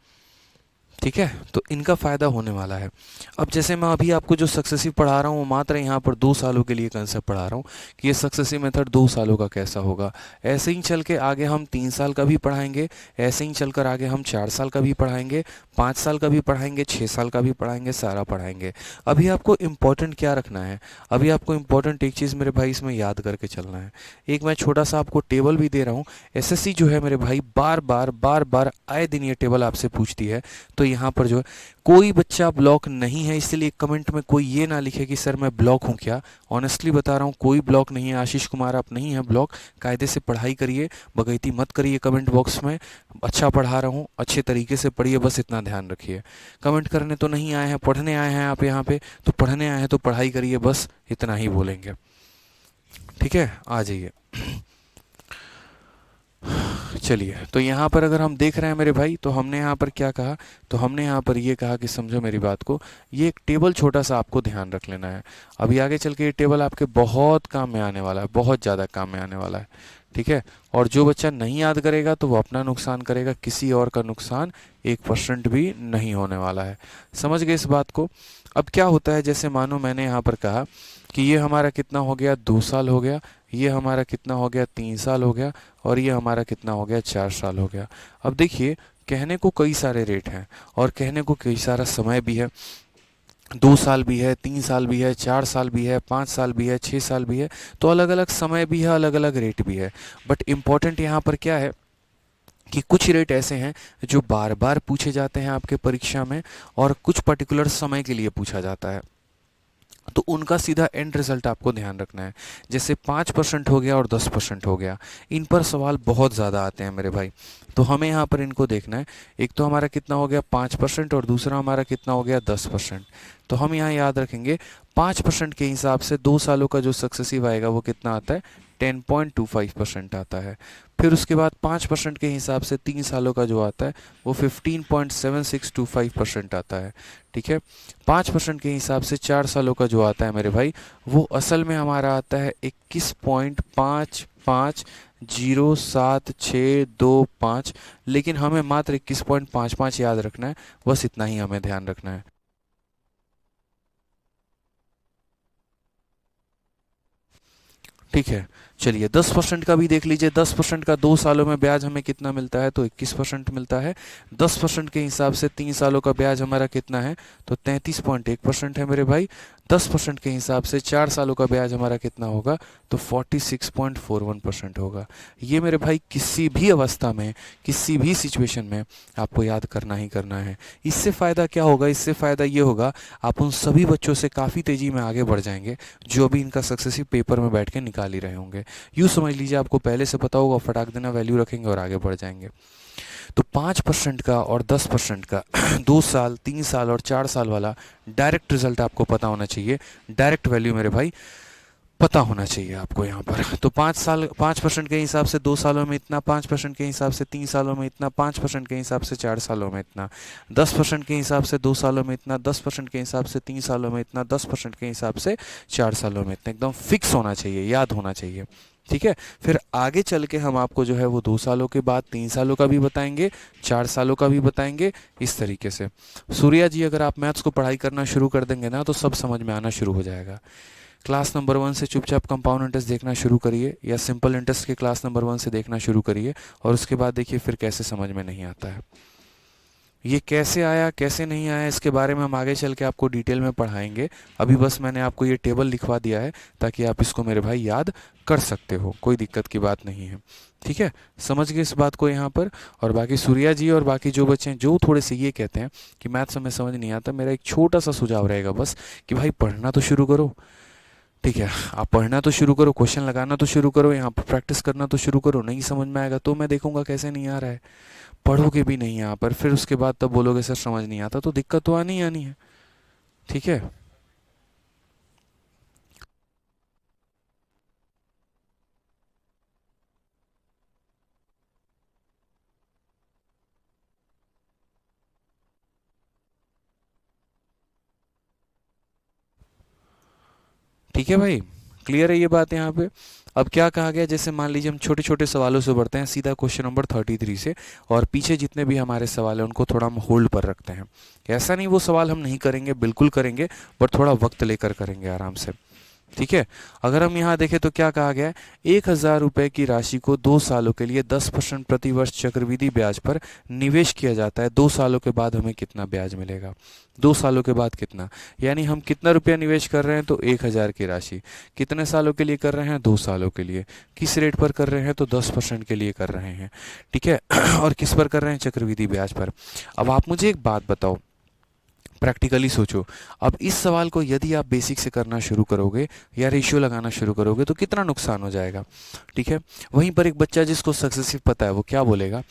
ठीक है, तो इनका फ़ायदा होने वाला है। अब जैसे मैं अभी आपको जो सक्सेसिव पढ़ा रहा हूँ वो मात्र यहाँ पर 2 सालों के लिए कंसेप्ट पढ़ा रहा हूँ कि ये सक्सेसिव मेथड 2 सालों का कैसा होगा। ऐसे ही चल के आगे हम 3 साल का भी पढ़ाएंगे, ऐसे ही चलकर आगे हम 4 साल का भी पढ़ाएंगे, 5 साल का भी पढ़ाएंगे, 6 साल का भी पढ़ाएंगे, सारा पढ़ाएंगे। अभी आपको इम्पोर्टेंट क्या रखना है? अभी आपको इम्पोर्टेंट एक चीज़ मेरे भाई इसमें याद करके चलना है। एक मैं छोटा सा आपको टेबल भी दे रहा हूँ। एसएससी जो है मेरे भाई बार बार आए दिन ये टेबल आपसे पूछती है। तो यहाँ पर जो है कोई बच्चा ब्लॉक नहीं है, इसलिए कमेंट में कोई ये ना लिखे कि सर मैं ब्लॉक हूँ क्या। ऑनेस्टली बता रहा हूँ, कोई ब्लॉक नहीं है। आशीष कुमार आप नहीं है ब्लॉक। कायदे से पढ़ाई करिए, बगैती मत करिए कमेंट बॉक्स में। अच्छा पढ़ा रहा हूँ, अच्छे तरीके से पढ़िए, बस इतना ध्यान रखिए। कमेंट करने तो नहीं आए हैं, पढ़ने आए हैं आप यहाँ पे, तो पढ़ने आए हैं तो पढ़ाई करिए, बस इतना ही बोलेंगे। ठीक है, आ जाइए। चलिए, तो यहाँ पर अगर हम देख रहे हैं मेरे भाई, तो हमने यहाँ पर क्या कहा? तो हमने यहाँ पर ये कहा कि समझो मेरी बात को, ये एक टेबल छोटा सा आपको ध्यान रख लेना है। अभी आगे चल के ये टेबल आपके बहुत काम में आने वाला है, बहुत ज़्यादा काम में आने वाला है। ठीक है, और जो बच्चा नहीं याद करेगा तो वो अपना नुकसान करेगा, किसी और का नुकसान 1% भी नहीं होने वाला है। समझ गए इस बात को? अब क्या होता है, जैसे मानो मैंने यहाँ पर कहा कि ये हमारा कितना हो गया, 2 साल हो गया, ये हमारा कितना हो गया, 3 साल हो गया, और ये हमारा कितना हो गया, 4 साल हो गया। अब देखिए, कहने को कई सारे रेट हैं और कहने को कई सारा समय भी है। 2 साल भी है, 3 साल भी है, 4 साल भी है, 5 साल भी है, 6 साल भी है। तो अलग अलग समय भी है, अलग अलग रेट भी है। बट इम्पॉर्टेंट यहाँ पर क्या है कि कुछ रेट ऐसे हैं जो बार बार पूछे जाते हैं आपके परीक्षा में, और कुछ पर्टिकुलर समय के लिए पूछा जाता है। तो उनका सीधा एंड रिजल्ट आपको ध्यान रखना है। जैसे 5% हो गया और 10% हो गया, इन पर सवाल बहुत ज़्यादा आते हैं मेरे भाई। तो हमें यहाँ पर इनको देखना है। एक तो हमारा कितना हो गया 5%, और दूसरा हमारा कितना हो गया 10%। तो हम यहाँ याद रखेंगे 5% के हिसाब से 2 सालों का जो सक्सेसिव आएगा वो कितना आता है, 10.25% आता है। फिर उसके बाद 5% के हिसाब से 3 सालों का जो आता है वो 15.7625% आता है। ठीक है, 5% के हिसाब से 4 सालों का जो आता है मेरे भाई, वो असल में हमारा आता है 21.55072625। लेकिन हमें मात्र 21.55 याद रखना है, बस इतना ही हमें ध्यान रखना है। ठीक है, चलिए 10% का भी देख लीजिए। 10% का 2 सालों में ब्याज हमें कितना मिलता है, तो 21% मिलता है। 10% के हिसाब से 3 सालों का ब्याज हमारा कितना है, तो 33.1% है मेरे भाई। 10% के हिसाब से 4 सालों का ब्याज हमारा कितना होगा, तो 46.41% होगा। ये मेरे भाई किसी भी अवस्था में, किसी भी सिचुएशन में आपको याद करना ही करना है। इससे फ़ायदा क्या होगा? इससे फ़ायदा ये होगा, आप उन सभी बच्चों से काफ़ी तेज़ी में आगे बढ़ जाएंगे जो भी इनका सक्सेसिव पेपर में बैठ के निकाल ही रहे होंगे। यूँ समझ लीजिए आपको पहले से पता होगा, फटाक देना वैल्यू रखेंगे और आगे बढ़ जाएंगे। तो 5% का और 10% का 2 साल, 3 साल और 4 साल वाला डायरेक्ट रिजल्ट आपको पता होना चाहिए। डायरेक्ट वैल्यू मेरे भाई पता होना चाहिए आपको यहाँ पर। तो 5 साल, 5% के हिसाब से 2 सालों में इतना, 5% के हिसाब से 3 सालों में इतना, 5% के हिसाब से 4 सालों में इतना, 10% के हिसाब से 2 सालों में इतना, 10% के हिसाब से 3 सालों में इतना, 10% के हिसाब से 4 सालों में इतना। एकदम फिक्स होना चाहिए, याद होना चाहिए। ठीक है, फिर आगे चल के हम आपको जो है वो 2 सालों के बाद 3 सालों का भी बताएंगे, 4 सालों का भी बताएंगे, इस तरीके से। सूर्या जी, अगर आप मैथ्स को पढ़ाई करना शुरू कर देंगे ना, तो सब समझ में आना शुरू हो जाएगा। क्लास नंबर 1 से चुपचाप कंपाउंड इंटरेस्ट देखना शुरू करिए, या सिंपल इंटरेस्ट के क्लास नंबर 1 से देखना शुरू करिए, और उसके बाद देखिए फिर कैसे समझ में नहीं आता है। ये कैसे आया, कैसे नहीं आया, इसके बारे में हम आगे चल के आपको डिटेल में पढ़ाएंगे। अभी बस मैंने आपको ये टेबल लिखवा दिया है ताकि आप इसको मेरे भाई याद कर सकते हो, कोई दिक्कत की बात नहीं है। ठीक है, समझ गए इस बात को यहाँ पर? और बाकी सूर्या जी और बाकी जो बच्चे हैं जो थोड़े से ये कहते हैं कि मैथ्स हमें समझ नहीं आता, मेरा एक छोटा सा सुझाव रहेगा बस, कि भाई पढ़ना तो शुरू करो। ठीक है, आप पढ़ना तो शुरू करो, क्वेश्चन लगाना तो शुरू करो, यहाँ पर प्रैक्टिस करना तो शुरू करो। नहीं समझ में आएगा तो मैं देखूंगा कैसे नहीं आ रहा है। पढ़ोगे भी नहीं यहाँ पर, फिर उसके बाद तब बोलोगे सर समझ नहीं आता, तो दिक्कत तो आनी ही आनी है। ठीक है, ठीक है भाई, क्लियर है ये बात यहाँ पे। अब क्या कहा गया, जैसे मान लीजिए हम छोटे छोटे सवालों से बढ़ते हैं सीधा क्वेश्चन नंबर 33 से, और पीछे जितने भी हमारे सवाल हैं उनको थोड़ा हम होल्ड पर रखते हैं। ऐसा नहीं वो सवाल हम नहीं करेंगे, बिल्कुल करेंगे, बट थोड़ा वक्त लेकर करेंगे आराम से। ठीक है, अगर हम यहाँ देखें तो क्या कहा गया है, 1,000 रुपये की राशि को 2 सालों के लिए 10% प्रतिवर्ष चक्रवृद्धि ब्याज पर निवेश किया जाता है। 2 सालों के बाद हमें कितना ब्याज मिलेगा, 2 सालों के बाद कितना, यानी हम कितना रुपया निवेश कर रहे हैं, तो 1,000 की राशि कितने सालों के लिए कर रहे हैं, 2 सालों के लिए। किस रेट पर कर रहे हैं, तो 10% के लिए कर रहे हैं। ठीक है और किस पर कर रहे हैं, चक्रवृद्धि ब्याज पर। अब आप मुझे एक बात बताओ, प्रैक्टिकली सोचो, अब इस सवाल को यदि आप बेसिक से करना शुरू करोगे या रेशियो लगाना शुरू करोगे तो कितना नुकसान हो जाएगा। ठीक है, वहीं पर एक बच्चा जिसको सक्सेसिव पता है वो क्या बोलेगा,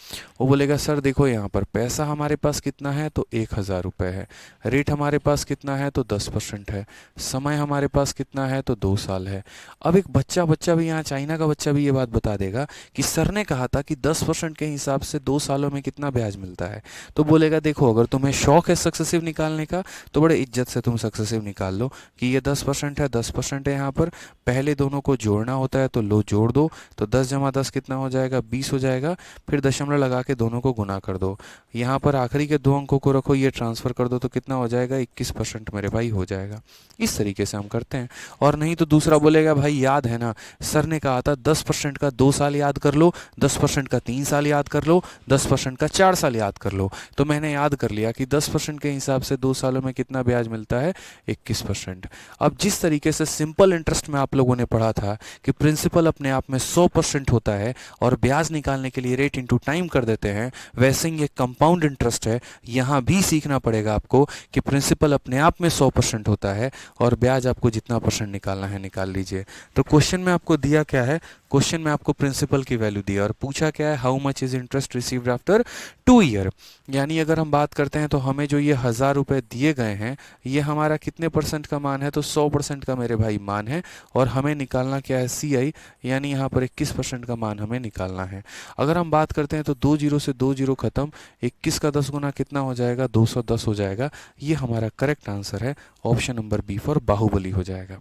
वो बोलेगा सर देखो यहाँ पर पैसा हमारे पास कितना है, तो 1,000 रुपये है, रेट हमारे पास कितना है, तो 10% है, समय हमारे पास कितना है, तो 2 साल है। अब एक बच्चा बच्चा भी यहाँ चाइना का बच्चा भी ये बात बता देगा कि सर ने कहा था कि 10% के हिसाब से 2 सालों में कितना ब्याज मिलता है। तो बोलेगा देखो अगर तुम्हें शौक है सक्सेसिव निकालने का, तो बड़े इज्जत से तुम सक्सेसिव निकाल लो कि ये 10% है, 10% है, यहाँ पर पहले दोनों को जोड़ना होता है, तो लो जोड़ दो, तो 10 जमा 10 कितना हो जाएगा, 20 हो जाएगा, फिर दशमलव लगा के दोनों को गुना कर दो, यहाँ पर आखिरी के 2 अंकों को रखो, ये ट्रांसफर कर दो, तो कितना हो जाएगा, 21% मेरे भाई हो जाएगा। इस तरीके से हम करते हैं। और नहीं तो दूसरा बोलेगा भाई याद है ना, सर ने कहा था 10% का 2 साल याद कर लो, 10% का 3 साल याद कर लो, 10% का 4 साल याद कर लो। तो मैंने याद कर लिया कि 10% के हिसाब से 2 सालों में कितना ब्याज मिलता है, 21%। अब जिस तरीके से सिंपल इंटरेस्ट में आप लोगों ने पढ़ा था कि प्रिंसिपल अपने आप में 100% होता है और ब्याज निकालने के लिए रेट इंटू टाइम कर देते हैं, वैसे ही ये कंपाउंड इंटरेस्ट है, यहाँ भी सीखना पड़ेगा आपको कि प्रिंसिपल अपने आप में 100% होता है और ब्याज आपको जितना परसेंट निकालना है निकाल लीजिए। तो क्वेश्चन में आपको दिया क्या है, क्वेश्चन में आपको प्रिंसिपल की वैल्यू दी और पूछा क्या है, how much is interest received after 2 year. यानी अगर हम बात करते हैं तो हमें जो ये 1,000 रुपये दिए गए हैं, ये हमारा कितने परसेंट का मान है, तो 100% का मेरे भाई मान है, और हमें निकालना क्या है, CI, यानी यहाँ पर 21% का मान हमें निकालना है। अगर हम बात करते हैं तो 2 जीरो से 2 जीरो खत्म, 21 का 10 गुना कितना हो जाएगा, 210 हो जाएगा। ये हमारा करेक्ट आंसर है, option number B for Baahubali हो जाएगा।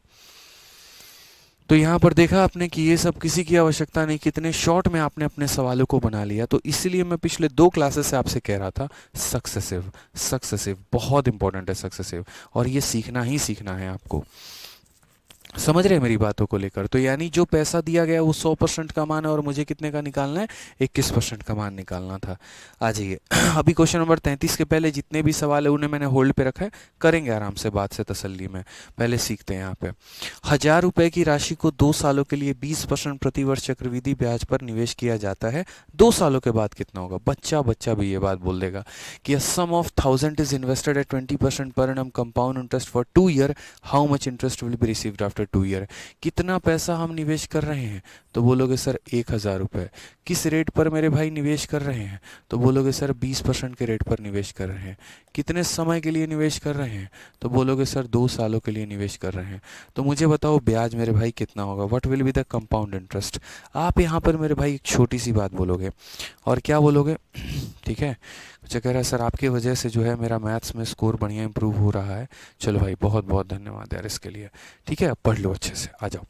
तो यहाँ पर देखा आपने कि ये सब किसी की आवश्यकता नहीं, कितने शॉर्ट में आपने अपने सवालों को बना लिया। तो इसीलिए मैं पिछले 2 क्लासेस से आपसे कह रहा था सक्सेसिव, सक्सेसिव बहुत इंपॉर्टेंट है सक्सेसिव, और ये सीखना ही सीखना है आपको। समझ रहे हैं मेरी बातों को लेकर। तो यानी जो पैसा दिया गया वो 100% का मान है और मुझे कितने का निकालना है, 21% का मान निकालना था। आ जाइए अभी क्वेश्चन नंबर 33 के पहले जितने भी सवाल है उन्हें मैंने होल्ड पे रखा है, करेंगे आराम से बात से तसल्ली में। पहले सीखते हैं यहाँ पे, 1,000 रुपये की राशि को 2 सालों के लिए 20% प्रतिवर्ष चक्रवृद्धि ब्याज पर निवेश किया जाता है। 2 सालों के बाद कितना होगा, बच्चा बच्चा भी ये बात बोल देगा कि sum of 1,000 is invested at 20% per annum compound interest for 2 year, how much interest will be received after 2 year. कितना पैसा हम निवेश कर रहे हैं, तो बोलोगे सर 1,000 रुपये। किस रेट पर मेरे भाई निवेश कर रहे हैं, तो बोलोगे सर 20% के रेट पर निवेश कर रहे हैं। कितने समय के लिए निवेश कर रहे हैं, तो बोलोगे सर 2 सालों के लिए निवेश कर रहे हैं। तो मुझे बताओ ब्याज मेरे भाई कितना होगा, what will be the compound interest. आप यहाँ पर मेरे भाई एक छोटी सी बात बोलोगे, और क्या बोलोगे ठीक है, अच्छा कह रहा है सर आपकी वजह से जो है मेरा मैथ्स में स्कोर बढ़िया इंप्रूव हो रहा है। चलो भाई बहुत बहुत धन्यवाद यार इसके लिए। ठीक है, अब पढ़ लो अच्छे से, आ जाओ।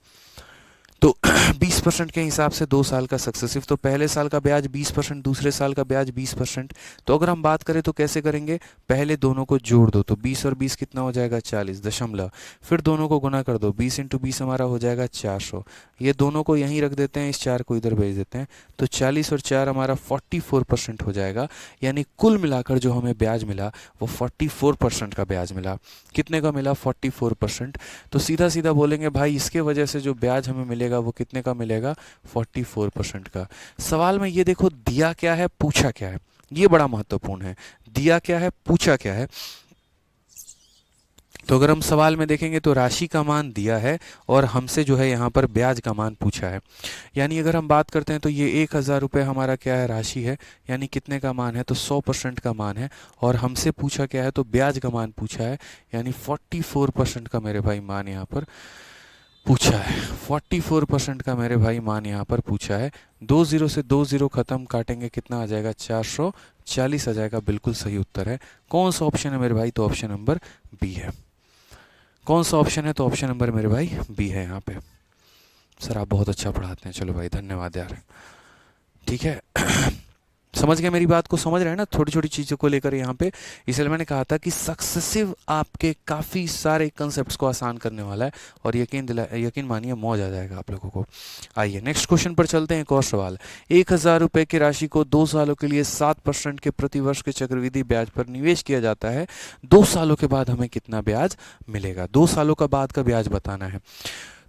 तो 20% के हिसाब से 2 साल का सक्सेसिव, तो पहले साल का ब्याज 20%, दूसरे साल का ब्याज 20%। तो अगर हम बात करें तो कैसे करेंगे, पहले दोनों को जोड़ दो, तो 20 और 20 कितना हो जाएगा, 40 दशमलव, फिर दोनों को गुना कर दो, 20 इंटू 20 हमारा हो जाएगा 400। ये दोनों को यहीं रख देते हैं, इस 4 को इधर भेज देते हैं, तो 40 और 4 हमारा 44% हो जाएगा। यानी कुल मिलाकर जो हमें ब्याज मिला वो 44% का ब्याज मिला। कितने का मिला, 44%। तो सीधा सीधा बोलेंगे भाई इसके वजह से जो ब्याज हमें मिलेगा वो कितने का मिलेगा, 44% का। सवाल में ये देखो दिया क्या है, पूछा क्या है, ये बड़ा महत्वपूर्ण है। दिया क्या है, पूछा क्या है। तो अगर हम सवाल में देखेंगे तो राशि का मान दिया है और हमसे जो है यहाँ पर ब्याज का मान पूछा है। यानी अगर हम बात करते हैं तो ये 1,000 रुपये हमारा क्या है, राशि है, यानी कितने का मान है, तो 100% का मान है, और हमसे पूछा क्या है, तो ब्याज का मान पूछा है, यानी 44% का मेरे भाई मान यहाँ पर पूछा है। 44% का मेरे भाई मान यहाँ पर पूछा है। 2 जीरो से 2 जीरो खत्म, काटेंगे कितना आ जाएगा, 440 आ जाएगा। बिल्कुल सही उत्तर है। कौन सा ऑप्शन है मेरे भाई, तो ऑप्शन नंबर बी है। कौन सा ऑप्शन है? तो ऑप्शन नंबर मेरे भाई बी है यहाँ पे। सर आप बहुत अच्छा पढ़ाते हैं, चलो भाई धन्यवाद यार। ठीक है समझ गए मेरी बात को? समझ रहे हैं ना छोटी छोटी चीज़ों को लेकर यहाँ पे। इसलिए मैंने कहा था कि सक्सेसिव आपके काफ़ी सारे कंसेप्ट्स को आसान करने वाला है, और यकीन मानिए मौज आ जाएगा आप लोगों को। आइए नेक्स्ट क्वेश्चन पर चलते हैं। एक और सवाल। 1,000 रुपये की राशि को 2 सालों के लिए 7% के प्रतिवर्ष के चक्रवृद्धि ब्याज पर निवेश किया जाता है। 2 सालों के बाद हमें कितना ब्याज मिलेगा? 2 सालों का बाद का ब्याज बताना है।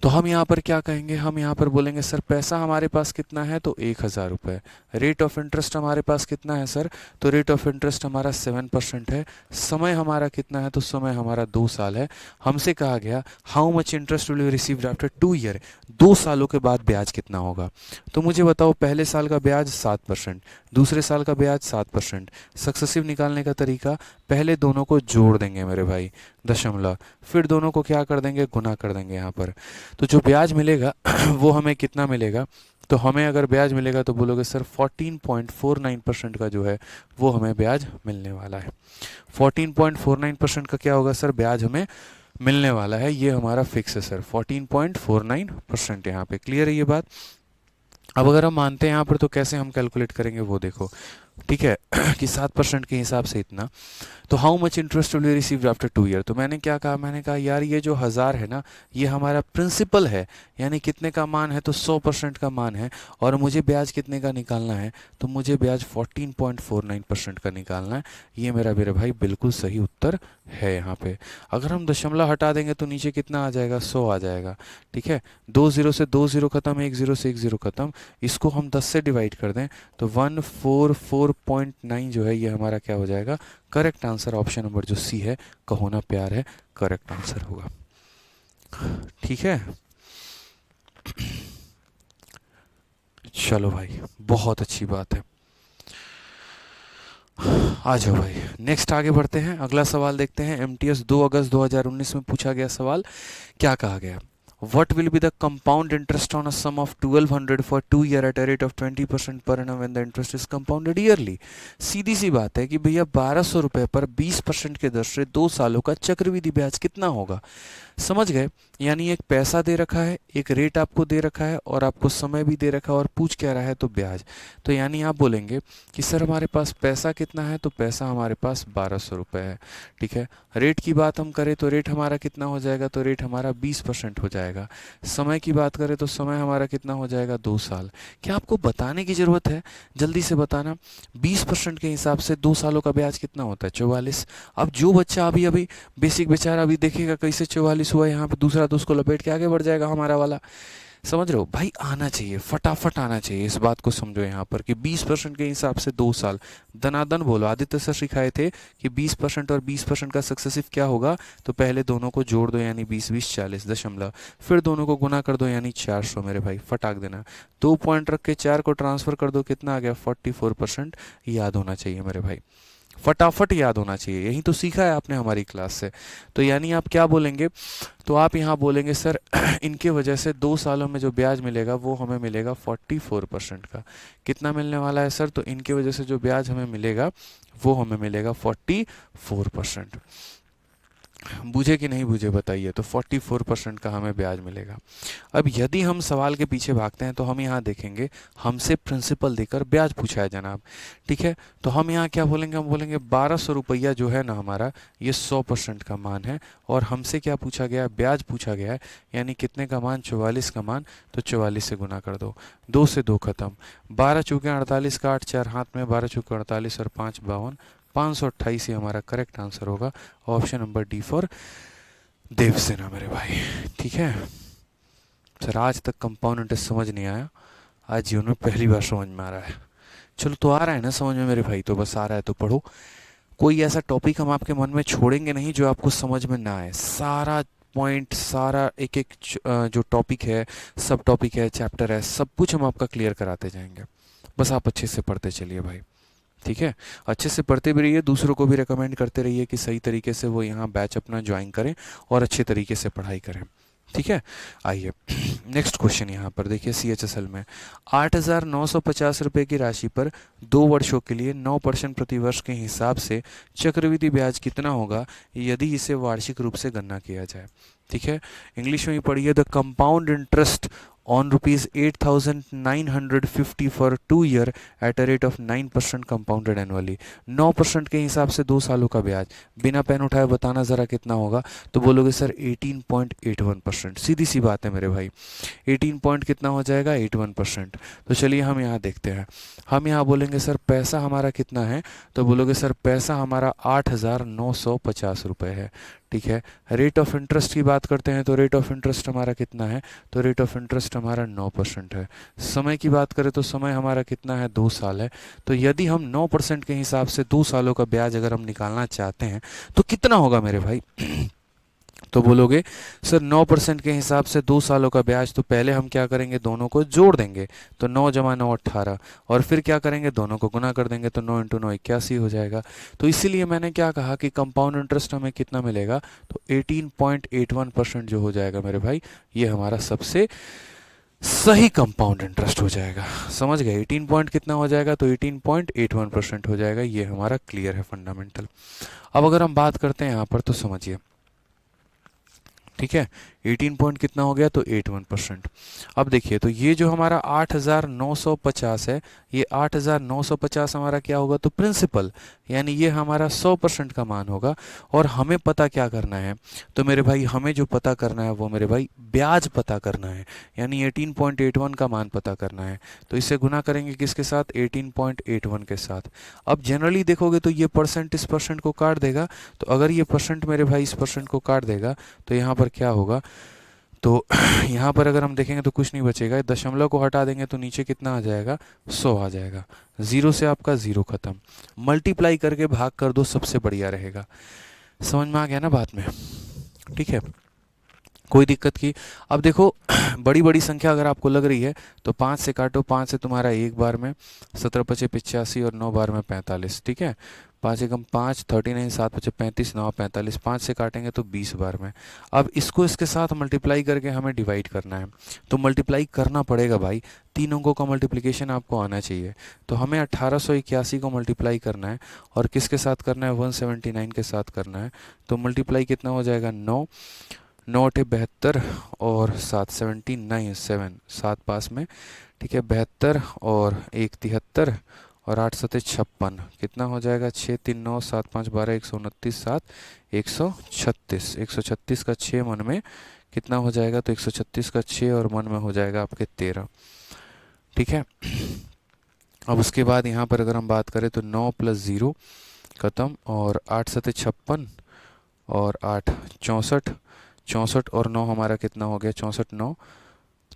तो हम यहाँ पर क्या कहेंगे? हम यहाँ पर बोलेंगे सर पैसा हमारे पास कितना है? तो 1,000 रुपये। रेट ऑफ इंटरेस्ट हमारे पास कितना है सर? तो रेट ऑफ इंटरेस्ट हमारा 7% है। समय हमारा कितना है? तो समय हमारा 2 साल है। हमसे कहा गया how much interest will be received after 2 year, 2 सालों के बाद ब्याज कितना होगा? तो मुझे बताओ, पहले साल का ब्याज 7%, दूसरे साल का ब्याज 7%। सक्सेसिव निकालने का तरीका, पहले दोनों को जोड़ देंगे मेरे भाई, दशमलव, फिर दोनों को क्या कर देंगे? गुना कर देंगे यहाँ पर। तो जो ब्याज मिलेगा वो हमें कितना मिलेगा? तो हमें अगर ब्याज मिलेगा तो बोलोगे सर 14.49% का जो है वो हमें ब्याज मिलने वाला है। 14.49% का क्या होगा सर? ब्याज हमें मिलने वाला है। ये हमारा फिक्स है सर, 14.49% यहाँ पे। क्लियर है ये बात? अब अगर हम मानते हैं यहाँ पर तो कैसे हम कैलकुलेट करेंगे वो देखो। ठीक है कि 7% के हिसाब से इतना, तो how much interest will be received after 2 year. तो मैंने क्या कहा? मैंने कहा यार ये जो 1,000 है ना, ये हमारा प्रिंसिपल है, यानी कितने का मान है? तो 100% का मान है। और मुझे ब्याज कितने का निकालना है? तो मुझे ब्याज 14.49% का निकालना है। ये मेरे भाई बिल्कुल सही उत्तर है यहाँ पे। अगर हम दशमलव हटा देंगे तो नीचे कितना आ जाएगा? 100 आ जाएगा। ठीक है, 2 0 से 2 0 खत्म, 1 0 से 1 0 खत्म। इसको हम 10 से डिवाइड कर दें तो 144.9 जो है ये हमारा क्या हो जाएगा? करेक्ट आंसर ऑप्शन नंबर जो सी है, कहो ना प्यार है, करेक्ट आंसर होगा। ठीक है, चलो भाई बहुत अच्छी बात है। आ जाओ भाई, नेक्स्ट आगे बढ़ते हैं। अगला सवाल देखते हैं। एमटीएस 2 अगस्त 2019 में पूछा गया सवाल। क्या कहा गया? What will be the compound interest on a sum of 1200 for 2 year at a rate of 20% per annum when the interest is compounded yearly? सीधी सी बात है कि भैया 1,200 रुपये पर 20% के दर से 2 सालों का चक्रवृद्धि ब्याज कितना होगा? समझ गए? यानी एक पैसा दे रखा है, एक रेट आपको दे रखा है, और आपको समय भी दे रखा है, और पूछ क्या रहा है? तो ब्याज। तो यानी आप बोलेंगे कि सर हमारे पास पैसा कितना है? तो पैसा हमारे पास 1,200 रुपये है। ठीक है, रेट की बात हम करें तो रेट हमारा कितना हो जाएगा? तो रेट हमारा 20% हो जाएगा। समय की बात करें तो समय हमारा कितना हो जाएगा? 2 साल। क्या आपको बताने की ज़रूरत है? जल्दी से बताना। 20% के हिसाब से 2 सालों का ब्याज कितना होता है? 44। अब जो बच्चा अभी अभी बेसिक बेचारा अभी देखेगा कैसे 44 हुआ, यहाँ पे दूसरा तो उसको लपेट के आगे बढ़ जाएगा हमारा वाला। समझ रहे हो भाई? आना चाहिए, फटाफट आना चाहिए। इस बात को समझो यहाँ पर कि 20% के हिसाब से 2 साल। दनादन बोलो। आदित्य सर सिखाए थे कि 20% और 20% का सक्सेसिव क्या होगा? तो पहले दोनों को जोड़ दो यानी 20 20 40 दशमलव, फिर दोनों को गुना कर दो यानी 400। मेरे भाई फटाक देना, 2 पॉइंट रख के 4 को ट्रांसफर कर दो, कितना आ गया? 44%। याद होना चाहिए मेरे भाई, फटाफट याद होना चाहिए। यही तो सीखा है आपने हमारी क्लास से। तो यानी आप क्या बोलेंगे? तो आप यहाँ बोलेंगे सर इनके वजह से 2 सालों में जो ब्याज मिलेगा वो हमें मिलेगा 44% का। कितना मिलने वाला है सर? तो इनके वजह से जो ब्याज हमें मिलेगा वो हमें मिलेगा 44%। बूझे कि नहीं बूझे बताइए? तो 44% का हमें ब्याज मिलेगा। अब यदि हम सवाल के पीछे भागते हैं तो हम यहाँ देखेंगे हमसे प्रिंसिपल देकर ब्याज पूछा है जनाब। ठीक है, तो हम यहाँ क्या बोलेंगे? हम बोलेंगे 1,200 रुपया जो है ना हमारा, ये 100% का मान है, और हमसे क्या पूछा गया? ब्याज पूछा गया है। यानी कितने का मान? 44 का मान। तो 44 से गुना कर दो, 2 से 2 खत्म, 12 चौके 48 का 8 4 हाथ में, 12 चौके 48 और 5 52, 528 ही हमारा करेक्ट आंसर होगा। Option number D for Devasena मेरे भाई। ठीक है सर, आज तक कंपाउंड इंटरेस्ट समझ नहीं आया, आज जीवन में पहली बार समझ में आ रहा है। चलो तो आ रहा है ना समझ में मेरे भाई? तो बस आ रहा है तो पढ़ो। कोई ऐसा टॉपिक हम आपके मन में छोड़ेंगे नहीं जो आपको समझ में ना आए। सारा पॉइंट, सारा एक एक जो टॉपिक है, सब टॉपिक है, चैप्टर है, सब कुछ हम आपका क्लियर कराते जाएंगे। बस आप अच्छे से पढ़ते चलिए भाई। ठीक है, अच्छे से पढ़ते भी रहिए, दूसरों को भी रेकमेंड करते रहिए कि सही तरीके से वो यहाँ बैच अपना ज्वाइन करें और अच्छे तरीके से पढ़ाई करें। ठीक है। आइए नेक्स्ट क्वेश्चन यहाँ पर देखिए, CHSL में 8,950 रुपये की राशि पर 2 वर्षों के लिए 9% प्रति वर्ष के हिसाब से चक्रवृद्धि ब्याज कितना होगा यदि इसे वार्षिक रूप से गणना किया जाए। ठीक है, इंग्लिश में ही पढ़िए। The compound interest on ₹8,950 for 2 year at a rate of 9% compounded annually. 9% के हिसाब से 2 सालों का ब्याज, बिना पेन उठाए बताना ज़रा कितना होगा। तो बोलोगे सर 18.81%। सीधी सी बात है मेरे भाई, 18 पॉइंट कितना हो जाएगा, 81%। तो चलिए हम यहाँ देखते हैं। हम यहाँ बोलेंगे सर पैसा हमारा कितना है, तो बोलोगे सर पैसा हमारा 8,950 रुपये है। ठीक है, रेट ऑफ इंटरेस्ट की बात करते हैं तो रेट ऑफ इंटरेस्ट हमारा कितना है, तो रेट ऑफ इंटरेस्ट हमारा 9% है। समय की बात करें तो समय हमारा कितना है, 2 साल है। तो यदि हम 9% के हिसाब से 2 सालों का ब्याज अगर हम निकालना चाहते हैं तो कितना होगा मेरे भाई तो बोलोगे सर 9% के हिसाब से 2 सालों का ब्याज, तो पहले हम क्या करेंगे, दोनों को जोड़ देंगे। तो 9 जमा 9 18, और फिर क्या करेंगे, दोनों को गुना कर देंगे। तो 9 इंटू 9 81 हो जाएगा। तो इसीलिए मैंने क्या कहा कि कंपाउंड इंटरेस्ट हमें कितना मिलेगा, तो 18.81% जो हो जाएगा मेरे भाई, ये हमारा सबसे सही कंपाउंड इंटरेस्ट हो जाएगा। समझ गए, 18 पॉइंट कितना हो जाएगा, तो 18.81% हो जाएगा। ये हमारा क्लियर है फंडामेंटल। अब अगर हम बात करते हैं यहाँ पर तो समझिए, ठीक है, 18 पॉइंट कितना हो गया, तो 81%। अब देखिए, तो ये जो हमारा 8,950 है, ये 8,950 हमारा क्या होगा, तो प्रिंसिपल, यानी ये हमारा 100% का मान होगा। और हमें पता क्या करना है, तो मेरे भाई हमें जो पता करना है वो मेरे भाई ब्याज पता करना है, यानी 18.81 का मान पता करना है। तो इसे गुना करेंगे किसके साथ, 18.81 के साथ। अब जनरली देखोगे तो ये परसेंट इस परसेंट को काट देगा। तो अगर ये परसेंट मेरे भाई इस परसेंट को काट देगा तो यहाँ पर क्या होगा, तो यहाँ पर अगर हम देखेंगे तो कुछ नहीं बचेगा। दशमलव को हटा देंगे तो नीचे कितना आ जाएगा, 100 आ जाएगा। जीरो से आपका जीरो खत्म, मल्टीप्लाई करके भाग कर दो, सबसे बढ़िया रहेगा। समझ में आ गया ना बात में, ठीक है, कोई दिक्कत की। अब देखो बड़ी बड़ी संख्या अगर आपको लग रही है तो 5 से काटो, 5 से तुम्हारा एक बार में 17 पचे 85 और 9 बार में 45। ठीक है, 5 एकम 5, 39, 7 पचे 35, 9 45, 5 से काटेंगे तो 20 बार में। अब इसको इसके साथ मल्टीप्लाई करके हमें डिवाइड करना है, तो मल्टीप्लाई करना पड़ेगा भाई, 3 अंकों का मल्टीप्लिकेशन आपको आना चाहिए। तो हमें 1881 को मल्टीप्लाई करना है, और किसके साथ करना है, 179 के साथ करना है। तो मल्टीप्लाई कितना हो जाएगा, 9, 9 अठे 72 और 7 79, 7 पास में, ठीक है, 72 और 1 73 और 8 सते 56, कितना हो जाएगा, 6 3 9 7 5 12 129 7 136, 136 का 6 मन में कितना हो जाएगा, तो 136 का 6 और मन में हो जाएगा आपके 13। ठीक है, अब उसके बाद यहाँ पर अगर हम बात करें तो 9 + 0 खत्म, और 8 सते 56 और 8 64, 64 और 9 हमारा कितना हो गया, 64 9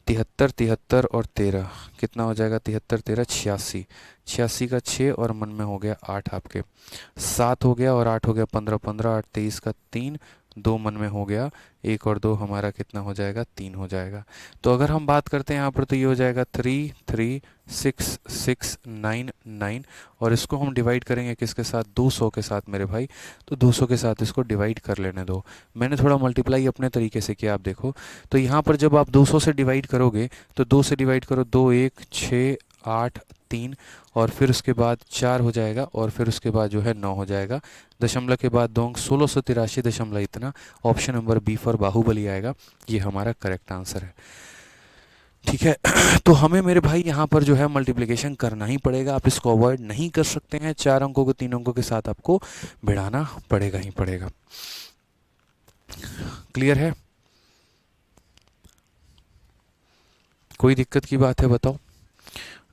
73, 73 और 13 कितना हो जाएगा, 73 13 86, 86 का 6 और मन में हो गया 8 आपके, 7 हो गया और 8 हो गया 15, 15 8 23 का 3, 2 मन में हो गया 1 और 2 हमारा कितना हो जाएगा, 3 हो जाएगा। तो अगर हम बात करते हैं यहाँ पर तो ये हो जाएगा 3 3 6 6 9 9, और इसको हम डिवाइड करेंगे किसके साथ, 200 के साथ मेरे भाई। तो 200 के साथ इसको डिवाइड कर लेने दो। मैंने थोड़ा मल्टीप्लाई अपने तरीके से किया, आप देखो। तो यहाँ पर जब आप 200 से डिवाइड करोगे तो 2 से डिवाइड करो, 2 1 6 8 3, और फिर उसके बाद 4 हो जाएगा, और फिर उसके बाद जो है 9 हो जाएगा। दशमलव के बाद 2 अंक, 1683 दशमलव इतना। Option number B for Baahubali आएगा, ये हमारा करेक्ट आंसर है। ठीक है, तो हमें मेरे भाई यहाँ पर जो है मल्टीप्लिकेशन करना ही पड़ेगा, आप इसको अवॉइड नहीं कर सकते हैं। 4 अंकों को 3 अंकों के साथ आपको भिड़ाना पड़ेगा ही पड़ेगा। क्लियर है, कोई दिक्कत की बात है बताओ।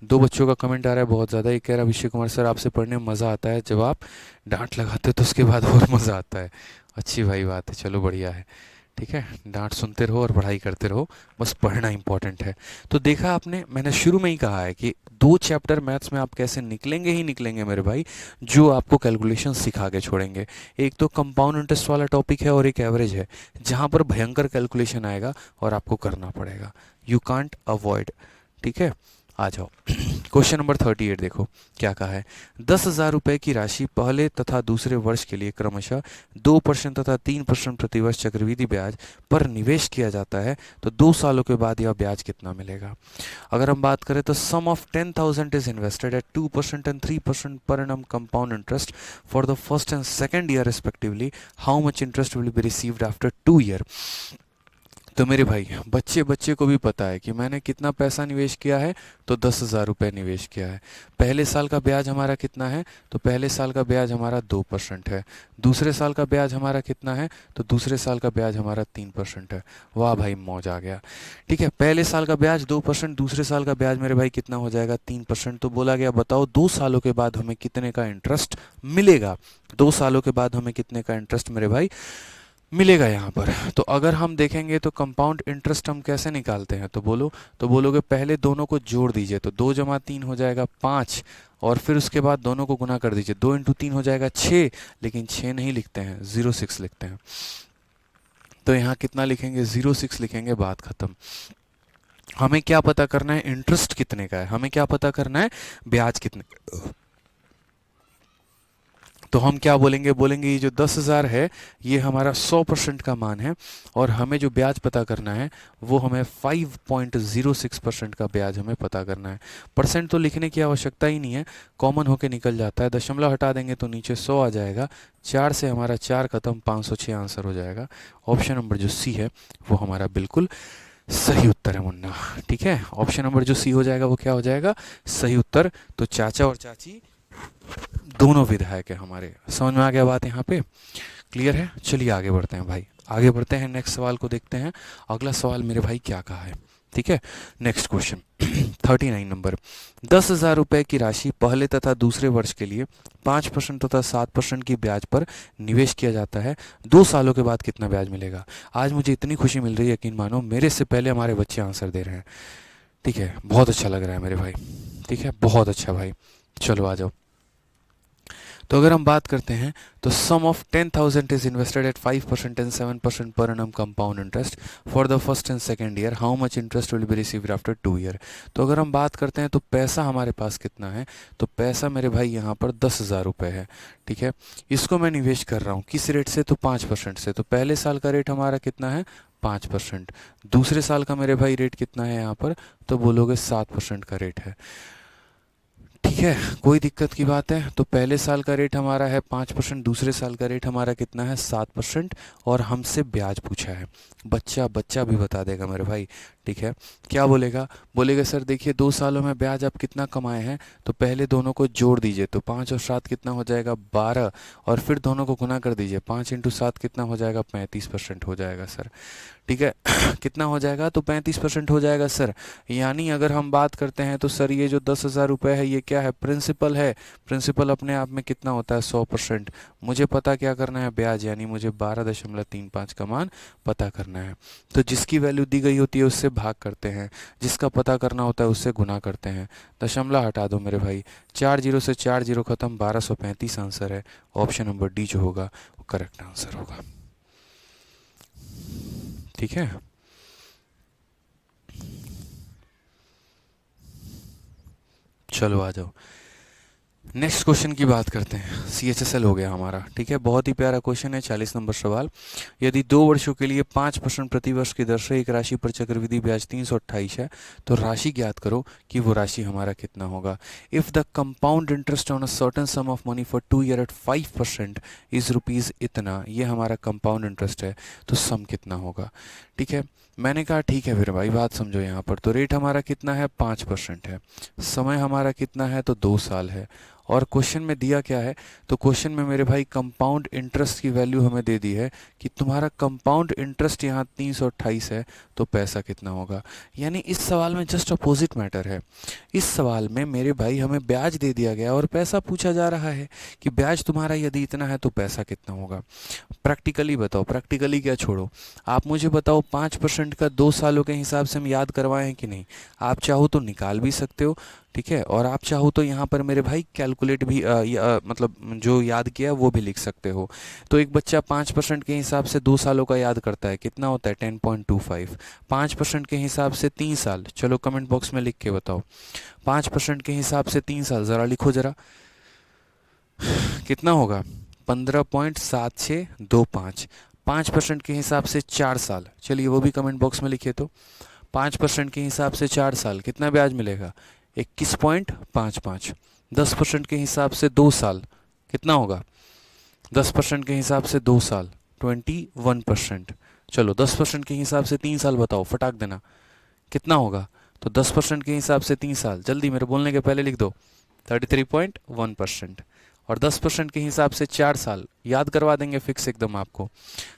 2 बच्चों का कमेंट आ रहा है बहुत ज़्यादा। एक कह रहा है अभिषेक कुमार सर आपसे पढ़ने में मज़ा आता है, जब आप डांट लगाते हो तो उसके बाद और मज़ा आता है। अच्छी भाई बात है, चलो बढ़िया है। ठीक है, डांट सुनते रहो और पढ़ाई करते रहो, बस पढ़ना इंपॉर्टेंट है। तो देखा आपने, मैंने शुरू में ही कहा है कि 2 चैप्टर मैथ्स में आप कैसे निकलेंगे ही निकलेंगे मेरे भाई, जो आपको कैलकुलेशन सिखा के छोड़ेंगे। एक तो कंपाउंड इंटरेस्ट वाला टॉपिक है और एक एवरेज है, जहाँ पर भयंकर कैलकुलेशन आएगा और आपको करना पड़ेगा। You can't avoid. ठीक है, आ जाओ। क्वेश्चन नंबर 38 देखो क्या कहा है। 10,000 रुपए की राशि पहले तथा दूसरे वर्ष के लिए क्रमशः 2% तथा 3% प्रतिवर्ष चक्रवृद्धि ब्याज पर निवेश किया जाता है, तो 2 सालों के बाद यह ब्याज कितना मिलेगा। अगर हम बात करें तो sum of 10,000 is invested at 2% and 3% per annum compound interest for the first and second year respectively, how much interest will be received after 2 year. तो मेरे भाई बच्चे बच्चे को भी पता है कि मैंने कितना पैसा निवेश किया है, तो 10,000 रुपये निवेश किया है। पहले साल का ब्याज हमारा कितना है, तो पहले साल का ब्याज हमारा 2% है। दूसरे साल का ब्याज हमारा कितना है, तो दूसरे साल का ब्याज हमारा 3% है। वाह भाई मौज आ गया। ठीक है, पहले साल का ब्याज 2%, दूसरे साल का ब्याज मेरे भाई कितना हो जाएगा 3%। तो बोला गया बताओ 2 सालों के बाद हमें कितने का इंटरेस्ट मिलेगा। 2 सालों के बाद हमें कितने का इंटरेस्ट मेरे भाई मिलेगा यहाँ पर। तो अगर हम देखेंगे तो कंपाउंड इंटरेस्ट हम कैसे निकालते हैं, तो बोलो, तो बोलोगे पहले दोनों को जोड़ दीजिए, तो 2 जमा 3 हो जाएगा 5, और फिर उसके बाद दोनों को गुना कर दीजिए, 2 इंटू 3 हो जाएगा 6, लेकिन 6 नहीं लिखते हैं, 06 लिखते हैं। तो यहाँ कितना लिखेंगे, 06 लिखेंगे, बात खत्म। हमें क्या पता करना है, इंटरेस्ट कितने का है, हमें क्या पता करना है, ब्याज कितने। तो हम क्या बोलेंगे, बोलेंगे ये जो 10,000 है ये हमारा 100% का मान है, और हमें जो ब्याज पता करना है वो हमें 5.06% का ब्याज हमें पता करना है। परसेंट तो लिखने की आवश्यकता ही नहीं है, कॉमन होके निकल जाता है। दशमलव हटा देंगे तो नीचे 100 आ जाएगा, 4 से हमारा 4 खत्म, 506 आंसर हो जाएगा। ऑप्शन नंबर जो सी है वो हमारा बिल्कुल सही उत्तर है मुन्ना। ठीक है, ऑप्शन नंबर जो सी हो जाएगा वो क्या हो जाएगा, सही उत्तर। तो चाचा और चाची दोनों विधायक है हमारे। समझ में आ गया बात यहाँ पे, क्लियर है। चलिए आगे बढ़ते हैं भाई, आगे बढ़ते हैं, नेक्स्ट सवाल को देखते हैं। अगला सवाल मेरे भाई क्या कहा है, ठीक है। Next question 39 number. 10,000 रुपए की राशि पहले तथा दूसरे वर्ष के लिए 5% तथा 7% की ब्याज पर निवेश किया जाता है, 2 सालों के बाद कितना ब्याज मिलेगा। आज मुझे इतनी खुशी मिल रही है, यकीन मानो मेरे से पहले हमारे बच्चे आंसर दे रहे हैं। ठीक है, बहुत अच्छा लग रहा है मेरे भाई, ठीक है, बहुत अच्छा भाई। चलो आ जाओ। तो अगर हम बात करते हैं तो sum of 10,000 is invested at 5% and 7% per annum compound interest for the first and second year, how much interest will be received after 2 year. तो अगर हम बात करते हैं तो पैसा हमारे पास कितना है, तो पैसा मेरे भाई यहाँ पर 10,000 रुपये है। ठीक है, इसको मैं निवेश कर रहा हूँ किस रेट से, तो 5% से। तो पहले साल का रेट हमारा कितना है, 5%। दूसरे साल का मेरे भाई रेट कितना है यहाँ पर, तो बोलोगे 7% का रेट है। ठीक है, कोई दिक्कत की बात है। तो पहले साल का रेट हमारा है 5%, दूसरे साल का रेट हमारा कितना है 7%, और हमसे ब्याज पूछा है। बच्चा बच्चा भी बता देगा मेरे भाई। ठीक है, क्या बोलेगा, बोलेगा सर देखिए 2 सालों में ब्याज आप कितना कमाए हैं, तो पहले दोनों को जोड़ दीजिए, तो 5 और 7 कितना हो जाएगा 12, और फिर दोनों को गुना कर दीजिए, 5 इंटू 7 कितना हो जाएगा 35% हो जाएगा सर। ठीक है कितना हो जाएगा, तो 35% हो जाएगा सर। यानी अगर हम बात करते हैं तो सर ये जो 10,000 रुपये है ये क्या है, प्रिंसिपल है। प्रिंसिपल अपने आप में कितना होता है 100%। मुझे पता क्या करना है, ब्याज, यानी मुझे 12.35 का मान पता करना है। तो जिसकी वैल्यू दी गई होती है उससे भाग करते हैं, जिसका पता करना होता है उससे गुना करते हैं। दशमलव हटा दो मेरे भाई, 4 जीरो से 4 जीरो खत्म, 1235 आंसर है। ऑप्शन नंबर डी जो होगा वो करेक्ट आंसर होगा। ठीक है, चलो आ जाओ। नेक्स्ट क्वेश्चन की बात करते हैं। CHSL हो गया हमारा। ठीक है, बहुत ही प्यारा क्वेश्चन है। 40 नंबर सवाल। यदि 2 वर्षों के लिए 5% प्रति वर्ष की दर से एक राशि पर चक्रवृद्धि ब्याज 328 है, तो राशि ज्ञात करो कि वो राशि हमारा कितना होगा। If the compound interest on a certain sum of money for 2 year at 5% is rupees इतना, ये हमारा कंपाउंड इंटरेस्ट है, तो सम कितना होगा। ठीक है, मैंने कहा ठीक है फिर भाई बात समझो यहाँ पर। तो रेट हमारा कितना है 5% है, समय हमारा कितना है, तो 2 साल है, और क्वेश्चन में दिया क्या है, तो क्वेश्चन में मेरे भाई कंपाउंड इंटरेस्ट की वैल्यू हमें दे दी है कि तुम्हारा कंपाउंड इंटरेस्ट यहाँ 328 है, तो पैसा कितना होगा। यानी इस सवाल में जस्ट अपोजिट मैटर है। इस सवाल में मेरे भाई हमें ब्याज दे दिया गया और पैसा पूछा जा रहा है कि ब्याज तुम्हारा यदि इतना है तो पैसा कितना होगा। प्रैक्टिकली बताओ, प्रैक्टिकली क्या छोड़ो, आप मुझे बताओ 5% का 2 सालों के हिसाब से हम याद करवाएं कि नहीं। आप चाहो तो निकाल भी सकते हो, ठीक है। और आप चाहो तो यहाँ पर मेरे भाई कैलकुलेट भी मतलब जो याद किया वो भी लिख सकते हो। तो एक बच्चा 5% के हिसाब से 2 सालों का याद करता है, कितना होता है 10.25। 5% के हिसाब से 3 साल, चलो कमेंट बॉक्स में लिख के बताओ। 5% के हिसाब से 3 साल, ज़रा लिखो ज़रा कितना होगा, 15.7625। 5% के हिसाब से 4 साल, चलिए वो भी कमेंट बॉक्स में लिखिए। तो 5% के हिसाब से 4 साल कितना ब्याज मिलेगा, 21.55। 10% के हिसाब से 2 साल कितना होगा, 10% के हिसाब से 2 साल 21%। चलो 10% के हिसाब से 3 साल बताओ, फटाक देना कितना होगा। तो 10% के हिसाब से 3 साल, जल्दी मेरे बोलने के पहले लिख दो, 33.1%। और 10% के हिसाब से 4 साल, याद करवा देंगे फिक्स एकदम आपको।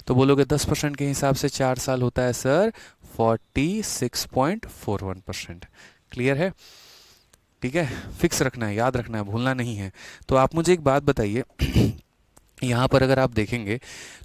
तो बोलोगे 10% के हिसाब से 4 साल होता है सर 46.41%। क्लियर है, ठीक है। फिक्स रखना है, याद रखना है, भूलना नहीं है। तो आप मुझे एक बात बताइए यहाँ पर अगर आप देखेंगे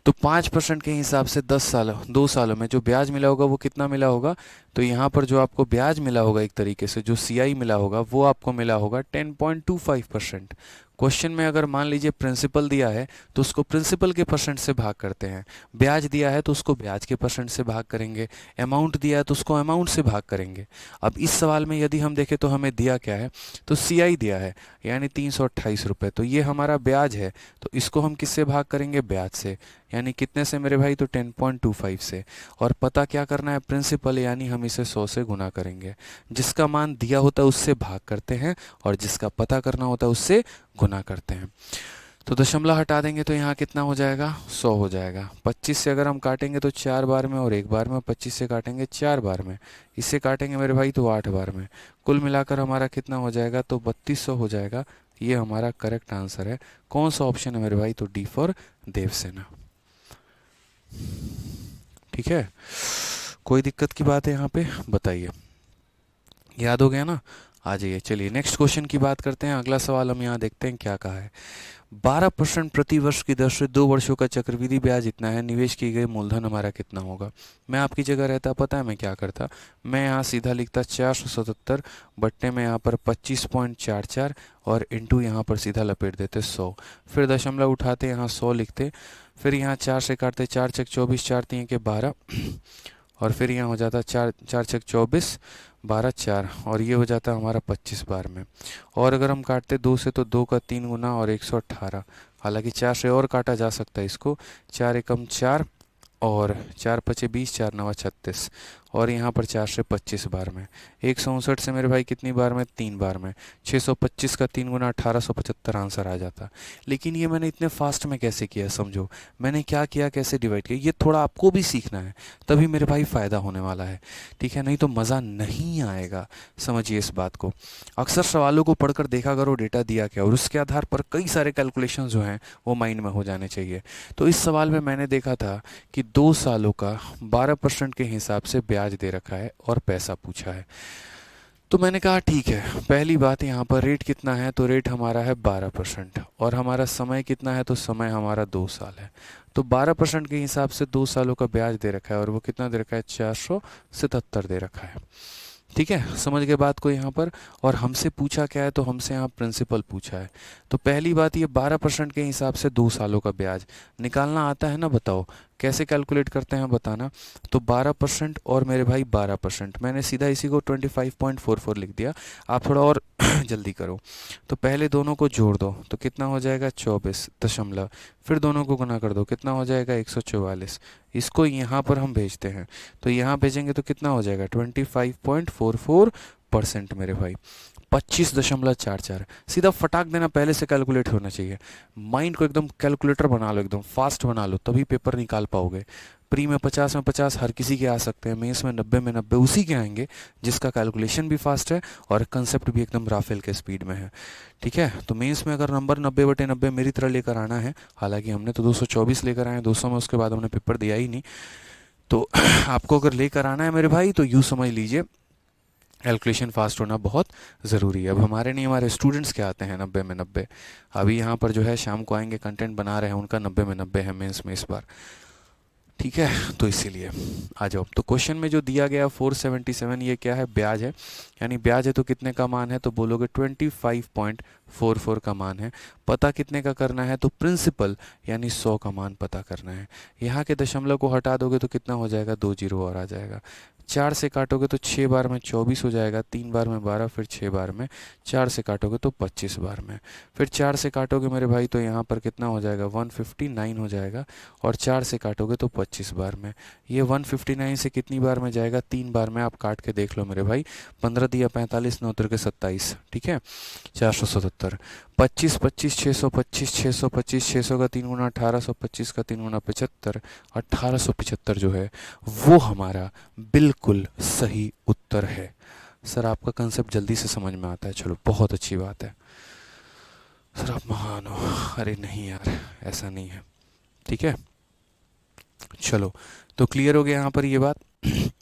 तो 5% के हिसाब से 10 साल 2 सालों में जो ब्याज मिला होगा वो कितना मिला होगा। तो यहाँ पर जो आपको ब्याज मिला होगा, एक तरीके से जो सीआई मिला होगा वो आपको मिला होगा 10.25%। क्वेश्चन में अगर मान लीजिए प्रिंसिपल दिया है तो उसको प्रिंसिपल के परसेंट से भाग करते हैं, ब्याज दिया है तो उसको ब्याज के परसेंट से भाग करेंगे, अमाउंट दिया है तो उसको अमाउंट से भाग करेंगे। अब इस सवाल में यदि हम देखें तो हमें दिया क्या है, तो सीआई दिया है यानी 328 रुपये, तो ये हमारा ब्याज है। तो इसको हम किससे भाग करेंगे, ब्याज से, यानी कितने से मेरे भाई, तो 10.25 से। और पता क्या करना है, प्रिंसिपल, यानी हम इसे 100 से गुना करेंगे। जिसका मान दिया होता है उससे भाग करते हैं और जिसका पता करना होता है उससे गुना करते हैं। तो दशमलव हटा देंगे तो यहाँ कितना हो जाएगा, 100 हो जाएगा। 25 से अगर हम काटेंगे तो 4 बार में और 1 बार में, 25 से काटेंगे 4 बार में, इससे काटेंगे मेरे भाई तो 8 बार में। कुल मिलाकर हमारा कितना हो जाएगा, तो 3200 हो जाएगा। ये हमारा करेक्ट आंसर है। कौन सा ऑप्शन है मेरे भाई, तो डी फॉर देवसेना। ठीक है, कोई दिक्कत की बात है यहाँ पे बताइए, याद हो गया ना। आ जाइए, चलिए नेक्स्ट क्वेश्चन की बात करते हैं। अगला सवाल हम यहाँ देखते हैं क्या कहा है। 12% प्रति वर्ष की दर से 2 वर्षों का चक्रवृद्धि ब्याज इतना है, निवेश की गई मूलधन हमारा कितना होगा। मैं आपकी जगह रहता, पता है मैं क्या करता, मैं यहाँ सीधा लिखता 477 बट्टे में यहाँ पर 25.44 और इंटू यहाँ पर सीधा लपेट देते 100, फिर दशमलव उठाते यहाँ 100 लिखते, फिर यहाँ 4 से काटते, 4 चक 24, 4 3 के 12 और फिर यहाँ हो जाता 4 4 चक 24, 12 4 और ये हो जाता है हमारा 25 बार में। और अगर हम काटते 2 से तो 2 का 3 गुना और 118, हालांकि 4 से और काटा जा सकता है इसको, 4 एकम 4 और 4 पचे 20, 4 नवा 36 और यहाँ पर 4 से 25 बार में। 159 से मेरे भाई कितनी बार में, 3 बार में। 625 का 3 गुना 1875 आंसर आ जाता। लेकिन ये मैंने इतने फास्ट में कैसे किया, समझो मैंने क्या किया, कैसे डिवाइड किया, ये थोड़ा आपको भी सीखना है, तभी मेरे भाई फ़ायदा होने वाला है। ठीक है, नहीं तो मज़ा नहीं आएगा, समझिए इस बात को। अक्सर सवालों को पढ़कर देखा करो डेटा दिया क्या, और उसके आधार पर कई सारे कैलकुलेशन जो हैं वो माइंड में हो जाने चाहिए। तो इस सवाल में मैंने देखा था कि 2 सालों का 12% के हिसाब से ब्याज दे रखा है और पैसा पूछा है। तो मैंने कहा ठीक है, पहली बात यहाँ पर रेट कितना है, तो रेट हमारा है 12% और हमारा समय कितना है, तो समय हमारा 2 साल है। तो 12% के हिसाब से 2 सालों का ब्याज दे रखा है और वो कितना दे रखा है, 477 दे रखा है। ठीक है, समझ गए बात को यहाँ पर। और हमसे पूछा क्या है, तो हमसे यहाँ प्रिंसिपल पूछा है। तो पहली बात, ये 12% के हिसाब से 2 सालों का ब्याज निकालना आता है ना, बताओ कैसे कैलकुलेट करते हैं बताना। तो 12% और मेरे भाई 12%, मैंने सीधा इसी को 25.44 लिख दिया। आप थोड़ा और जल्दी करो। तो पहले दोनों को जोड़ दो तो कितना हो जाएगा, 24 दशमलव, फिर दोनों को गुना कर दो, कितना हो जाएगा 144। इसको यहाँ पर हम भेजते हैं, तो यहाँ भेजेंगे तो कितना हो जाएगा 25.44% मेरे भाई, 25.44। सीधा फटाक देना, पहले से कैलकुलेट होना चाहिए। माइंड को एकदम कैलकुलेटर बना लो, एकदम फास्ट बना लो, तभी पेपर निकाल पाओगे। प्री में 50 में 50 हर किसी के आ सकते हैं, मेंस में 90 में 90 उसी के आएंगे जिसका कैलकुलेशन भी फास्ट है और कंसेप्ट भी एकदम राफेल के स्पीड में है। ठीक है, तो मेंस में अगर नंबर 90/90 मेरी तरह लेकर आना है, हालांकि हमने तो 224 लेकर आए 200 में, उसके बाद हमने पेपर दिया ही नहीं। तो आपको अगर लेकर आना है मेरे भाई तो यूँ समझ लीजिए, कैलकुलेशन फास्ट होना बहुत ज़रूरी है। अब हमारे नहीं, हमारे स्टूडेंट्स के आते हैं 90 में 90। अभी यहाँ पर जो है शाम को आएंगे कंटेंट बना रहे हैं, उनका 90 में 90 है मेंस में इस बार। ठीक है, तो इसीलिए आ जाओ। तो क्वेश्चन में जो दिया गया 477, ये क्या है, ब्याज है। यानी ब्याज है तो कितने का मान है, तो बोलोगे 25.44 का मान है। पता कितने का करना है, तो प्रिंसिपल यानी 100 का मान पता करना है। यहाँ के दशमलव को हटा दोगे तो कितना हो जाएगा, 2 जीरो और आ जाएगा। 4 से काटोगे तो 6 बार में 24 हो जाएगा, 3 बार में 12, फिर 6 बार में, 4 से काटोगे तो 25 बार में, फिर 4 से काटोगे मेरे भाई तो यहाँ पर कितना हो जाएगा, 159 हो जाएगा। और 4 से काटोगे तो 25 बार में। ये 159 से कितनी बार में जाएगा, 3 बार में। आप काट के देख लो मेरे भाई, 15 दिया 45, 9 के 27, ठीक है, 477। 25 25 625, 625 600 का 3 गुना 1825 का 3 गुना 75, 1875 जो है वो हमारा बिल्कुल सही उत्तर है। सर आपका कंसेप्ट जल्दी से समझ में आता है, चलो बहुत अच्छी बात है। सर आप महान हो। अरे नहीं यार, ऐसा नहीं है, ठीक है। चलो, तो क्लियर हो गया यहाँ पर ये बात।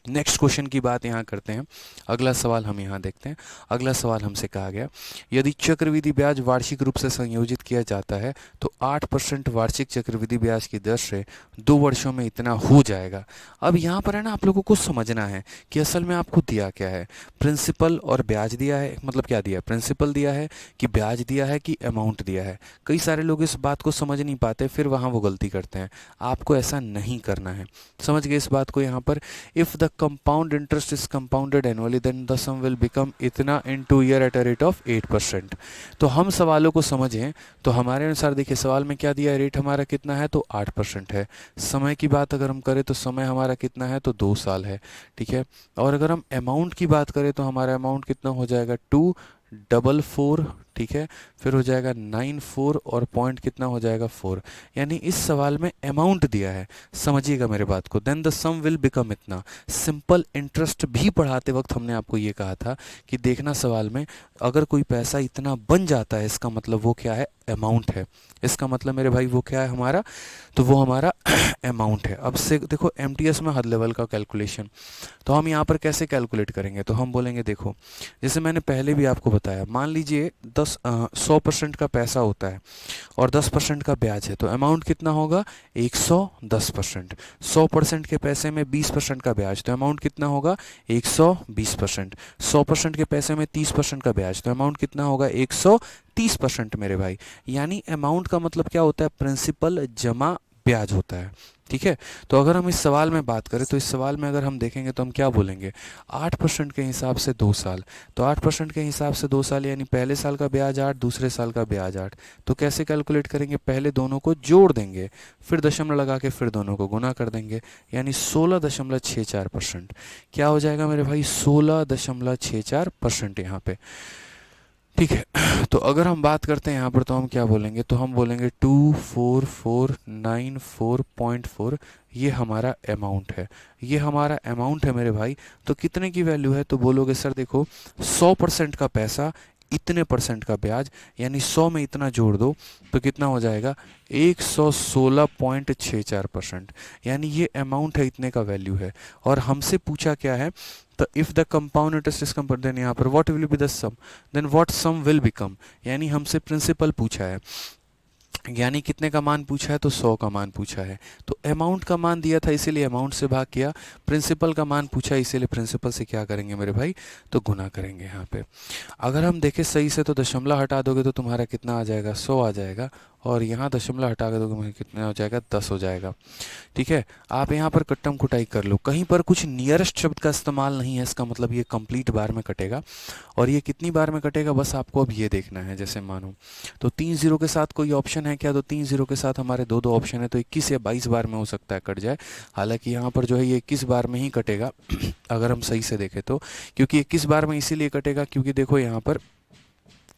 नेक्स्ट क्वेश्चन की बात यहाँ करते हैं। अगला सवाल हम यहाँ देखते हैं। अगला सवाल हमसे कहा गया, यदि चक्रवृद्धि ब्याज वार्षिक रूप से संयोजित किया जाता है तो 8% वार्षिक चक्रवृद्धि ब्याज की दर से 2 वर्षों में इतना हो जाएगा। अब यहाँ पर है ना, आप लोगों को समझना है कि असल में आपको दिया क्या है, प्रिंसिपल और ब्याज दिया है। मतलब क्या दिया है, प्रिंसिपल दिया है कि ब्याज दिया है कि अमाउंट दिया है। कई सारे लोग इस बात को समझ नहीं पाते, फिर वहाँ वो गलती करते हैं। आपको ऐसा नहीं करना है, समझ गए इस बात को। यहाँ पर if the compound interest is compounded annually then the sum will become इतना in 2 year at a rate of 8%। तो हम सवालों को समझें तो हमारे अनुसार देखिए, सवाल में क्या दिया है, रेट हमारा कितना है, तो 8% है। समय की बात अगर हम करें तो समय हमारा कितना है, तो 2 साल है, ठीक है। और अगर हम अमाउंट की बात करें तो हमारा अमाउंट कितना हो जाएगा, 244, ठीक है। फिर हो जाएगा 94 और पॉइंट कितना हो जाएगा, 4। यानी इस सवाल में अमाउंट दिया है, समझिएगा मेरे बात को। Then the sum will become इतना। सिंपल इंटरेस्ट भी पढ़ाते वक्त हमने आपको ये कहा था कि देखना सवाल में अगर कोई पैसा इतना बन जाता है, इसका मतलब वो क्या है, अमाउंट है। इसका मतलब मेरे भाई वो क्या है हमारा, तो वो हमारा अमाउंट है। अब से देखो एमटीएस में हर लेवल का कैलकुलेशन, तो हम यहाँ पर कैसे कैलकुलेट करेंगे, तो हम बोलेंगे देखो, जैसे मैंने पहले भी आपको बताया, मान लीजिए 100% का पैसा होता है और 10% का ब्याज है, तो अमाउंट कितना होगा, 110%। 100% के पैसे में 20% का ब्याज, तो अमाउंट कितना होगा, 120%। 100% के पैसे में 30% का ब्याज, तो अमाउंट कितना होगा, 130% मेरे भाई। यानी अमाउंट का मतलब क्या होता है, प्रिंसिपल जमा ब्याज होता है, ठीक है। तो अगर हम इस सवाल में बात करें तो इस सवाल में अगर हम देखेंगे तो हम क्या बोलेंगे, 8% के हिसाब से 2 साल। तो 8% के हिसाब से 2 साल यानी पहले साल का ब्याज 8, दूसरे साल का ब्याज 8। तो कैसे कैलकुलेट करेंगे, पहले दोनों को जोड़ देंगे, फिर दशमलव लगा के फिर दोनों को गुना कर देंगे, यानी 16.64%। क्या हो जाएगा मेरे भाई, 16.64% यहाँ पे, ठीक है। तो अगर हम बात करते हैं यहाँ पर तो हम क्या बोलेंगे, तो हम बोलेंगे 24494.4, ये हमारा अमाउंट है। ये हमारा अमाउंट है मेरे भाई। तो कितने की वैल्यू है, तो बोलोगे सर देखो 100% का पैसा, इतने परसेंट का ब्याज, यानी 100 में इतना जोड़ दो तो कितना हो जाएगा, 116.64%। यानी ये अमाउंट है, इतने का वैल्यू है। और हमसे पूछा क्या है, तो if the compound interest is compound, then यहाँ पर what will be the sum, then what sum will become. यानी हमसे प्रिंसिपल पूछा है, यानी कितने का मान पूछा है, तो 100 का मान पूछा है। तो अमाउंट का मान दिया था इसीलिए अमाउंट से भाग किया, प्रिंसिपल का मान पूछा इसीलिए प्रिंसिपल से क्या करेंगे मेरे भाई, तो गुना करेंगे यहाँ पे। अगर हम देखें सही से तो दशमलव हटा दोगे तो तुम्हारा कितना आ जाएगा, 100 आ जाएगा। और यहाँ दशमलव हटा के दोगे कितना हो जाएगा, 10 हो जाएगा, ठीक है। आप यहाँ पर कट्टम कुटाई कर लो, कहीं पर कुछ नियरेस्ट शब्द का इस्तेमाल नहीं है, इसका मतलब ये कंप्लीट बार में कटेगा। और ये कितनी बार में कटेगा, बस आपको अब ये देखना है। जैसे मानो तो 3 जीरो के साथ कोई ऑप्शन है क्या, तो 3 जीरो के साथ हमारे दो दो ऑप्शन है, तो 21 या 22 बार में हो सकता है कट जाए। हालांकि यहाँ पर जो है ये 21 बार में ही कटेगा अगर हम सही से देखें तो, क्योंकि 21 बार में इसीलिए कटेगा क्योंकि देखो यहाँ पर,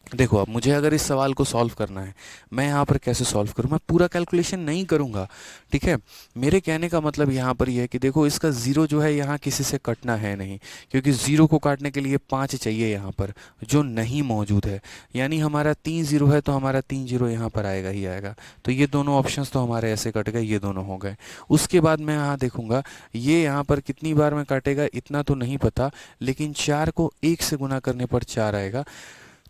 देखो अब मुझे अगर इस सवाल को सॉल्व करना है, मैं यहाँ पर कैसे सॉल्व करूँ, मैं पूरा कैलकुलेशन नहीं करूँगा, ठीक है। मेरे कहने का मतलब यहाँ पर यह है कि देखो इसका ज़ीरो जो है यहाँ किसी से कटना है नहीं, क्योंकि ज़ीरो को काटने के लिए 5 चाहिए यहाँ पर, जो नहीं मौजूद है। यानी हमारा 3 जीरो है तो हमारा 3 जीरो यहाँ पर आएगा ही आएगा। तो ये दोनों ऑप्शंस तो हमारे ऐसे कट गए, ये दोनों हो गए। उसके बाद मैं यहाँ देखूँगा ये यहाँ पर कितनी बार में काटेगा, इतना तो नहीं पता, लेकिन 4 को 1 से गुना करने पर 4 आएगा।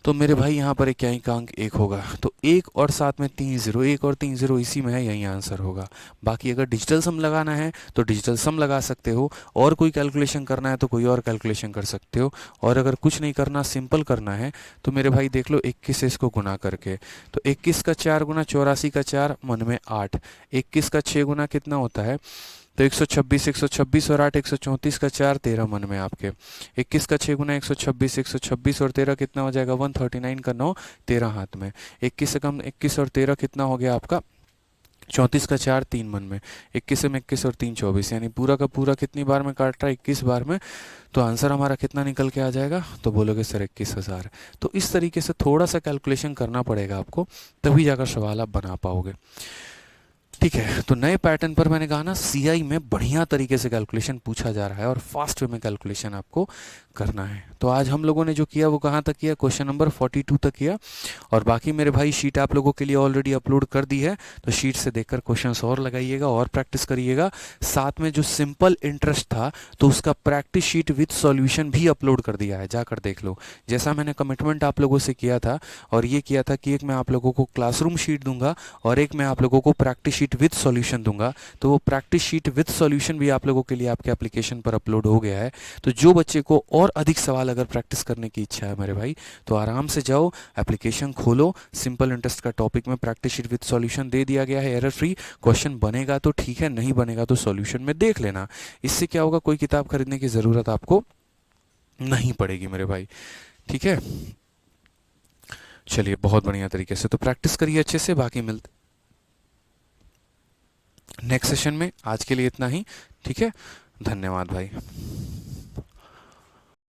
तो मेरे भाई यहाँ पर एक क्या ही का अंक एक होगा, तो एक और साथ में 3 जीरो, एक और 3 जीरो इसी में है, यही आंसर होगा। बाकी अगर डिजिटल सम लगाना है तो डिजिटल सम लगा सकते हो, और कोई कैलकुलेशन करना है तो कोई और कैलकुलेशन कर सकते हो, और अगर कुछ नहीं करना, सिंपल करना है, तो मेरे भाई देख लो 21 से इसको गुना करके, तो 21 का 4 गुना 84 का 4 मन में 8, 21 का 6 गुना कितना होता है, तो 126, 126 और 8 134 का 4 13 मन में आपके, 21 का 6 गुना 126, 126 और 13 कितना हो जाएगा 139 का 9 13 हाथ में, 21 से कम 21 और 13 कितना हो गया आपका 34 का 4 3 मन में, 21 से 21 और 3 24, यानी पूरा का पूरा कितनी बार में काट रहा है 21 बार में, तो आंसर हमारा कितना निकल के आ जाएगा, तो बोलोगे सर 21,000। तो इस तरीके से थोड़ा सा कैलकुलेशन करना पड़ेगा आपको, तभी जाकर सवाल आप बना पाओगे। ठीक है, तो नए पैटर्न पर मैंने कहा ना, सीआई में बढ़िया तरीके से कैलकुलेशन पूछा जा रहा है और फास्ट वे में कैलकुलेशन आपको करना है। तो आज हम लोगों ने जो किया वो कहाँ तक किया, क्वेश्चन नंबर 42 तक किया, और बाकी मेरे भाई शीट आप लोगों के लिए ऑलरेडी अपलोड कर दी है, तो शीट से देखकर क्वेश्चंस और लगाइएगा और प्रैक्टिस करिएगा। साथ में जो सिंपल इंटरेस्ट था तो उसका प्रैक्टिस शीट विद सॉल्यूशन भी अपलोड कर दिया है, जाकर देख लो। जैसा मैंने कमिटमेंट आप लोगों से किया था, और ये किया था कि एक मैं आप लोगों को क्लासरूम शीट दूंगा और एक मैं आप लोगों को प्रैक्टिस शीट विद सॉल्यूशन दूंगा, तो वो प्रैक्टिस शीट विद सॉल्यूशन भी आप लोगों के लिए आपके एप्लीकेशन पर अपलोड हो गया है। तो जो बच्चे को और अधिक सवाल अगर प्रैक्टिस करने की इच्छा है मेरे भाई, तो आराम से जाओ, एप्लीकेशन खोलो, सिंपल इंटरेस्ट का टॉपिक में प्रैक्टिस शीट विद सॉल्यूशन दे दिया गया है, एरर फ्री। क्वेश्चन बनेगा तो ठीक है, नहीं बनेगा तो सॉल्यूशन में देख लेना। इससे क्या होगा, कोई किताब खरीदने की ज़रूरत आपको नहीं पड़ेगी मेरे भाई। ठीक है, चलिए बहुत बढ़िया तरीके से तो प्रैक्टिस करिए अच्छे से, बाकी मिलते नेक्स्ट सेशन में। आज के लिए इतना ही, ठीक है, धन्यवाद भाई।